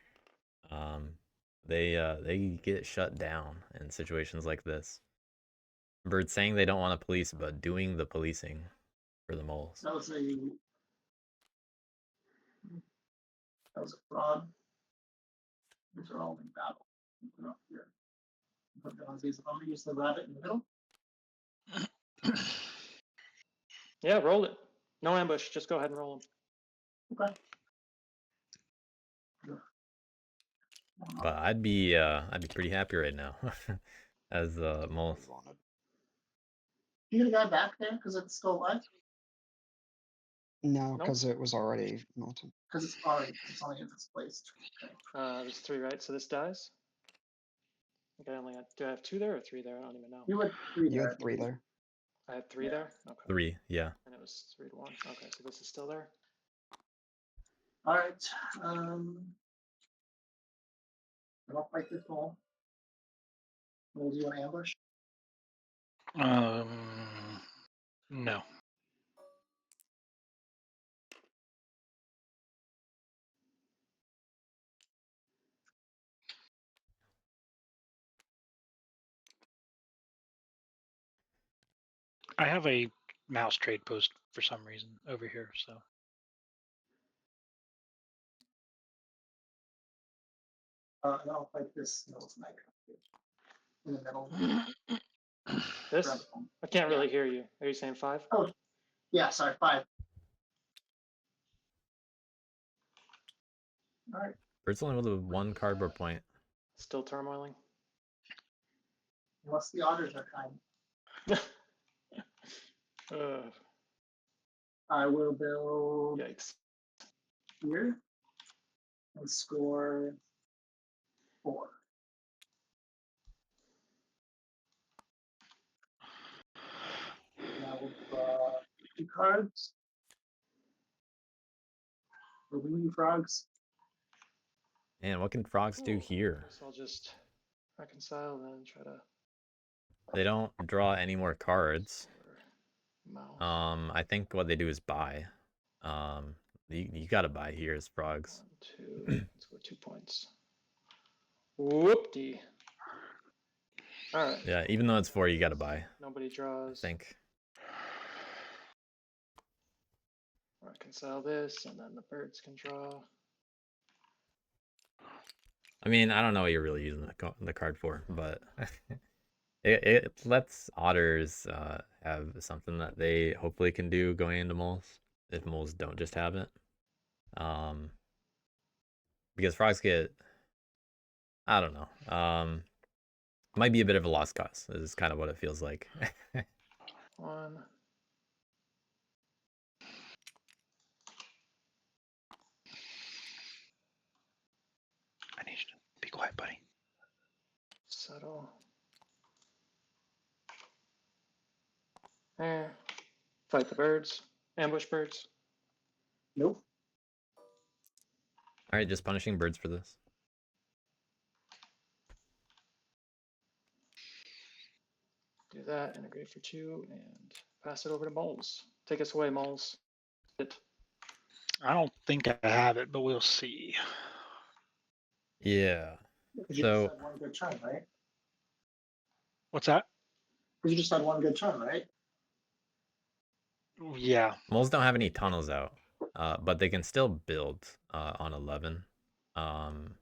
They get shut down in situations like this. Birds saying they don't want to police, but doing the policing for the moles. That was a fraud. These are all in battle. Put it up here. Put down these. I'm gonna use the rabbit in the middle. Yeah, roll it. No ambush. Just go ahead and roll them. Okay. But I'd be pretty happy right now as moles. You get a guy back there because it's still alive? No, Nope. because it was already molten. Because it's only in this place. Okay. There's 3, right? So this dies. Okay, do I have 2 there or 3 there? I don't even know. You had 3 You there. had 3 there. I had 3 Yeah. there. Okay. 3, yeah. And it was 3 to 1. Okay, so this is still there. All right. I'll fight this wall. Will you want to ambush? No. I have a mouse trade post for some reason over here, so. And I'll fight this. No, it's not. in the middle. This? Grab it. I can't really hear you. Are you saying 5? Oh, yeah, sorry, 5. All right. Bird's only with a 1 cardboard point. Still turmoiling? Unless the otters are kind. I will build Yikes. here and score 4. Now we'll draw 2 cards. We're winning frogs. Man, what can frogs do Ooh, here? Guess I'll just reconcile and then try to They don't draw any more cards. mouth. I think what they do is buy. You gotta buy here as frogs. 1, 2. Let's go 2 points. Whoop-dee. All right. Yeah, even though it's 4, you gotta buy. Nobody I draws. think. Reconcile this, and then the birds can draw. I mean, I don't know what you're really using the card for, but it lets otters have something that they hopefully can do going into moles, if moles don't just have it. Because frogs get, I don't know, might be a bit of a lost cause. Is kind of what it feels like. 1. I need you to be quiet, buddy. Settle. There. Fight the birds. Ambush birds. Nope. All right, just punishing birds for this. Do that, integrate for 2, and pass it over to moles. Take us away, moles. I don't think I have it, but we'll see. Yeah. Because you So- just had 1 good turn, right? What's that? Because you just had 1 good turn, right? Yeah. Moles don't have any tunnels out, but they can still build on 11 and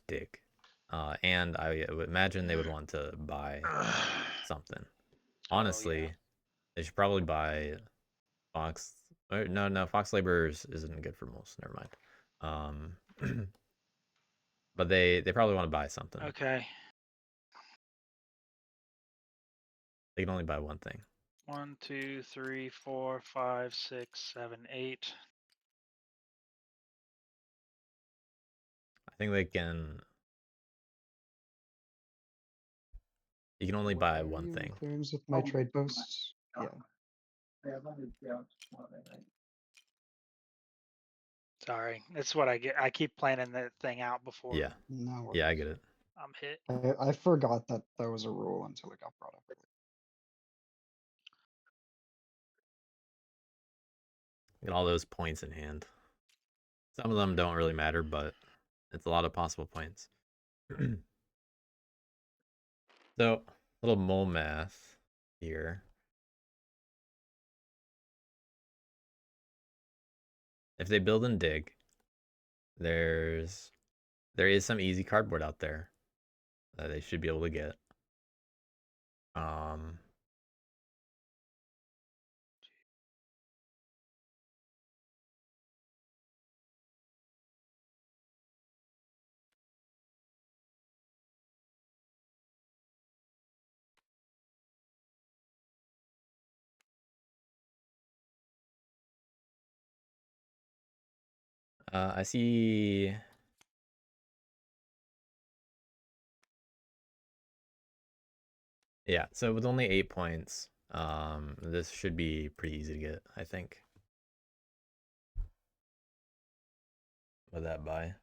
dig. And I would imagine they would want to buy something. Honestly, they should probably buy fox. Or no, fox laborers isn't good for moles. Never mind. But they probably want to buy something. Okay. They can only buy one thing. 1, 2, 3, 4, 5, 6, 7, 8. I think they can. You can only buy Are one you in thing. clearance with my trade posts? Yeah. Yeah, 1 yeah, one of them, right? Sorry, that's what I get. I keep planning that thing out before Yeah, No yeah, I worries. get it. I'm hit. I forgot that that was a rule until it got brought up. Get all those points in hand. Some of them don't really matter, but it's a lot of possible points. So, little mole math here. If they build and dig, there is some easy cardboard out there that they should be able to get. I see. Yeah, so with only 8 points, this should be pretty easy to get, I think. With that buy.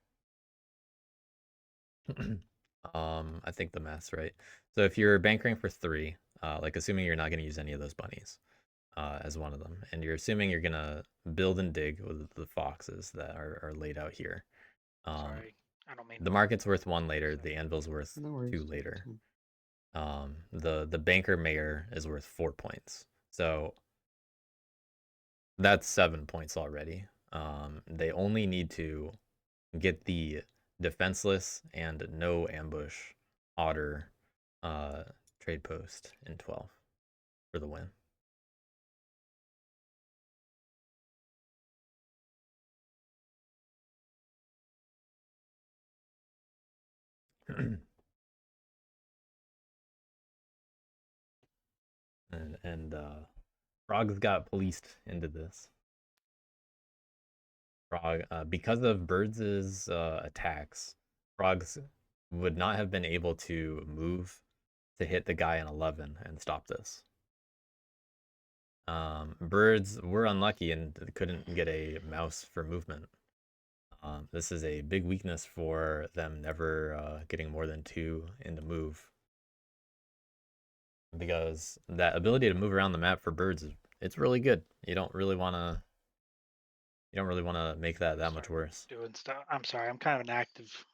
I think the math's right. So if you're bankering for 3, like assuming you're not going to use any of those bunnies as one of them, and you're assuming you're going to build and dig with the foxes that are laid out here. Sorry, I don't mean. The market's worth 1 later. The anvil's worth No worries. 2 later. The banker mayor is worth 4 points. So that's 7 points already. They only need to get the defenseless and no ambush otter trade post in 12 for the win. and Frogs got policed into this. Frog, because of Birds' attacks, Frogs would not have been able to move to hit the guy in 11 and stop this. Birds were unlucky and couldn't get a mouse for movement. This is a big weakness for them never getting more than 2 in the move. Because that ability to move around the map for Birds, it's really good. You don't really want to make that much worse. Doing stuff. I'm sorry. I'm kind of an active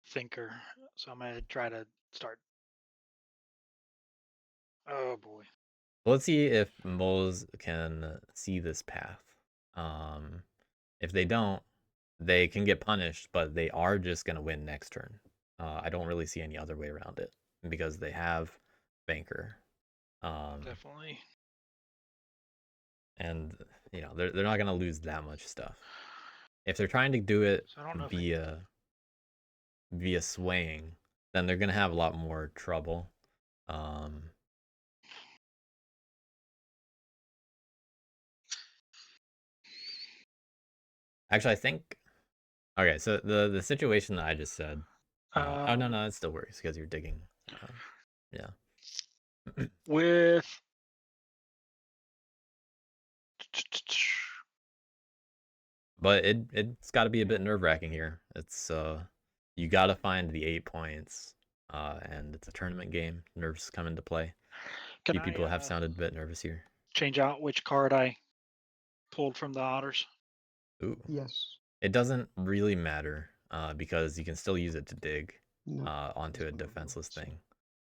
thinker, so I'm gonna try to start. Oh boy. Let's see if moles can see this path. If they don't, they can get punished, but they are just gonna win next turn. I don't really see any other way around it because they have Banker. Definitely. And you know they're not gonna lose that much stuff. If they're trying to do it So I don't know via swaying, then they're gonna have a lot more trouble. Actually, I think. Okay, so the situation that I just said. Oh no, it still works because you're digging. Yeah. with But it's got to be a bit nerve-wracking here. It's you got to find the 8 points, and it's a tournament game. Nerves come into play. Can Few people I have sounded a bit nervous here. change out which card I pulled from the otters? Ooh. Yes. It doesn't really matter because you can still use it to dig No. onto a That's what I defenseless thought, so. thing.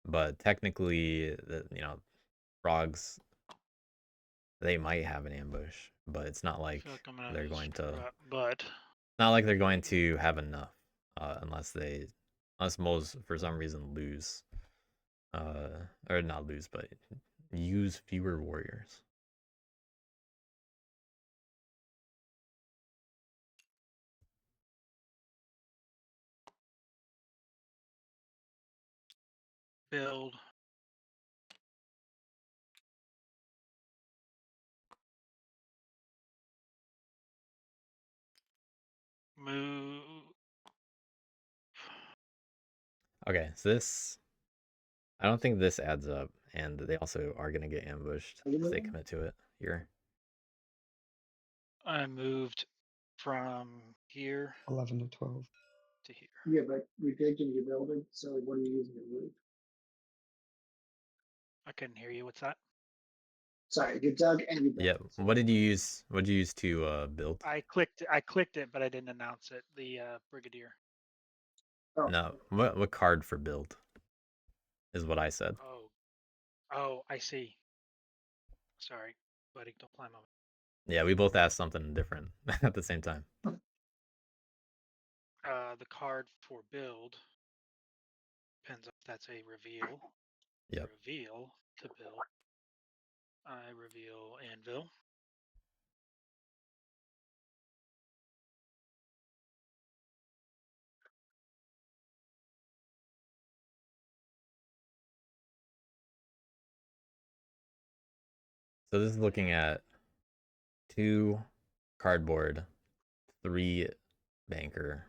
But technically, frogs, they might have an ambush, but it's not like they're going to. But Not like they're going to have enough unless moles for some reason lose, or not lose, but use fewer warriors. build. Move. Okay, so this, I don't think this adds up, and they also are going to get ambushed if they commit to it here. I moved from here 11 to 12. to here. Yeah, but we digged into your building, so what are you using to move? I couldn't hear you. What's that? Sorry, you dug and you built. Yeah. What did you use? What did you use to build? I clicked it, but I didn't announce it. The Brigadier. Oh. No. What card for build? Is what I said. Oh, I see. Sorry, buddy. Don't climb on me. Yeah, we both asked something different at the same time. The card for build depends if that's a reveal. Yep. Reveal to build. I reveal anvil. So this is looking at 2 cardboard, 3 banker,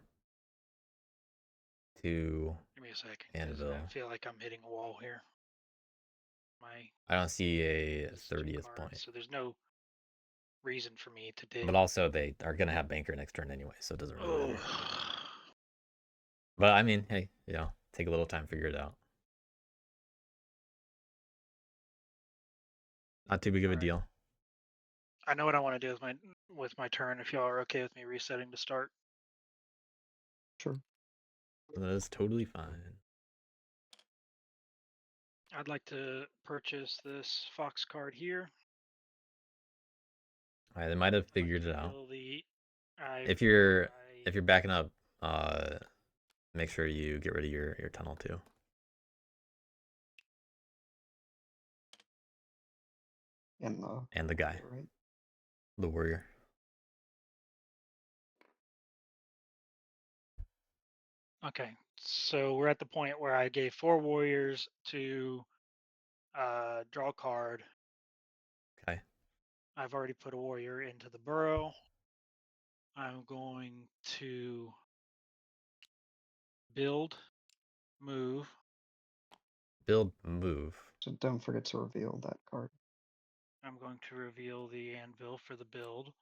2 Give me a second. anvil. I feel like I'm hitting a wall here. I don't see a 30th point. So there's no reason for me to dig. But also they are gonna have banker next turn anyway, so it doesn't really matter. Oh. But I mean, hey, take a little time, figure it out. Not too big of a deal. I know what I want to do with my turn. If y'all are okay with me resetting to start. Sure. That is totally fine. I'd like to purchase this Fox card here. All right, they might have figured it out. If you're backing up, make sure you get rid of your tunnel too. in the And the guy, right? the warrior. Okay, so we're at the point where I gave 4 warriors to draw a card. Okay. I've already put a warrior into the burrow. I'm going to build, move. Build, move. So don't forget to reveal that card. I'm going to reveal the anvil for the build.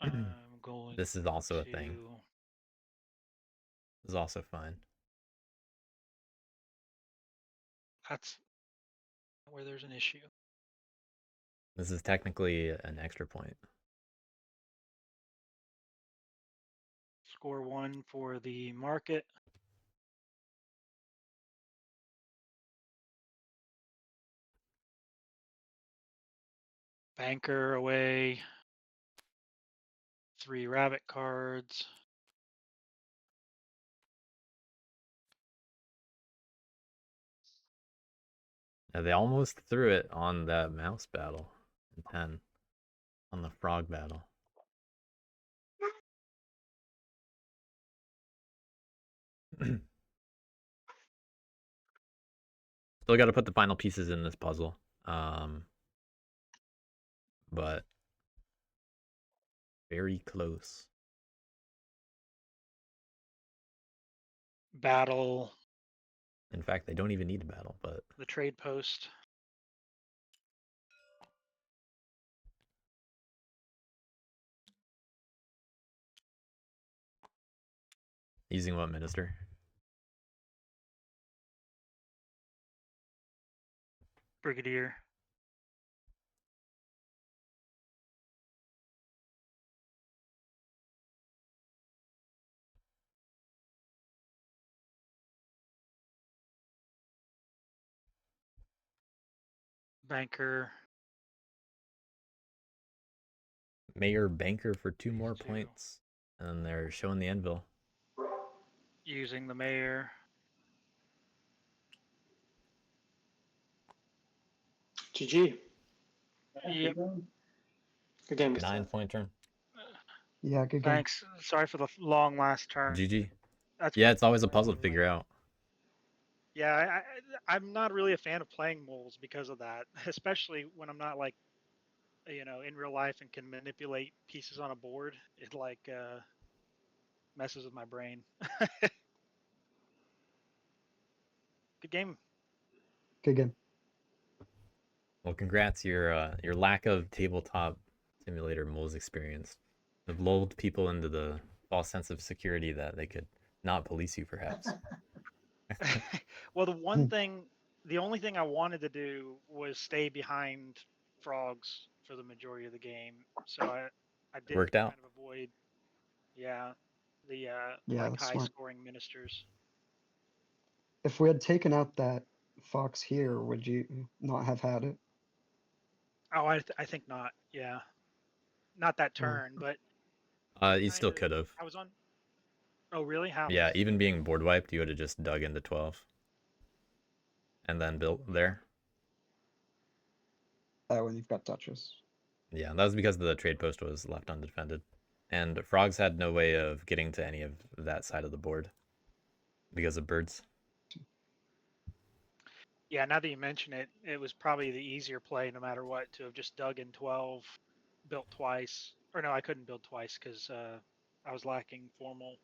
I'm going This is also a to thing. This is also fine. That's where there's an issue. This is technically an extra point. Score 1 for the market. Banker away. 3 rabbit cards. Now, they almost threw it on that mouse battle in 10. On the frog battle. Still got to put the final pieces in this puzzle. But very close. Battle. In fact, they don't even need a battle, but The trade post. using what minister? Brigadier. Banker. Mayor Banker for 2 more 2. points. And they're showing the anvil. Using the mayor. GG. Yep. Good game. 9-point turn. Yeah, good game. Thanks. Sorry for the long last turn. GG. That's Yeah, it's always a puzzle to figure out. Yeah, I'm not really a fan of playing moles because of that, especially when I'm not like, in real life and can manipulate pieces on a board. It like messes with my brain. Good game. Good game. Well, congrats. Your lack of tabletop simulator moles experience have lulled people into the false sense of security that they could not police you, perhaps. Well, the only thing I wanted to do was stay behind frogs for the majority of the game. So I did Worked out. kind of avoid, the Yeah, like that's high smart. scoring ministers. If we had taken out that fox here, would you not have had it? Oh, I think not. Yeah, not that turn, but You still could have. I was on. Oh, really? How? Yeah, even being board wiped, you would have just dug into 12. And then built there. When you've got Duchess. Yeah, that was because the trade post was left undefended. And frogs had no way of getting to any of that side of the board because of birds. Yeah, now that you mention it, it was probably the easier play no matter what to have just dug in 12, built twice. Or no, I couldn't build twice because I was lacking formal.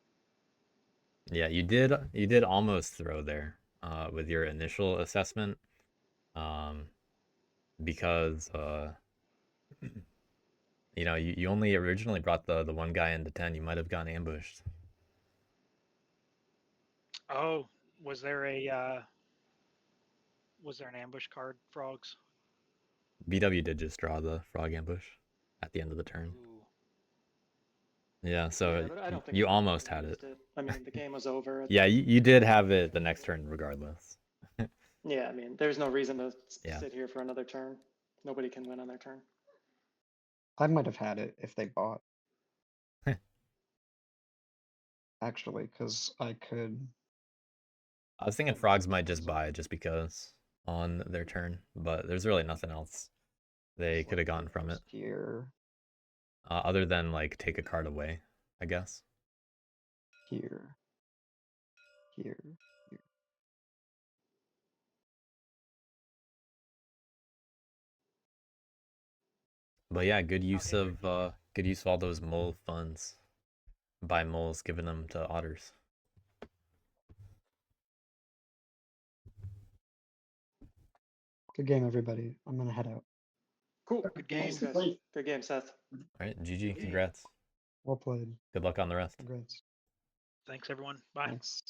Yeah, you did almost throw there with your initial assessment. Because you only originally brought the one guy into 10. You might have gotten ambushed. Oh, was there an ambush card, frogs? BW did just draw the frog ambush at the end of the turn. Ooh. Yeah, so Yeah, but I don't think you I almost had it. used it. I mean, the game was over. Yeah, you did have it the next turn regardless. Yeah, I mean, there's no reason to Yeah. sit here for another turn. Nobody can win on their turn. I might have had it if they bought. Actually, because I could. I was thinking frogs might just buy just because on their turn, but there's really nothing else they could have gone Select from it. just here, Other than like take a card away, I guess. here, here, here. But yeah, good use of all those mole funds. By moles, giving them to otters. Good game, everybody. I'm gonna head out. Cool. Good game. Thanks, guys. Play. Good game, Seth. All right, GG, congrats. Well played. Good luck on the rest. Congrats. Thanks, everyone. Bye. Thanks.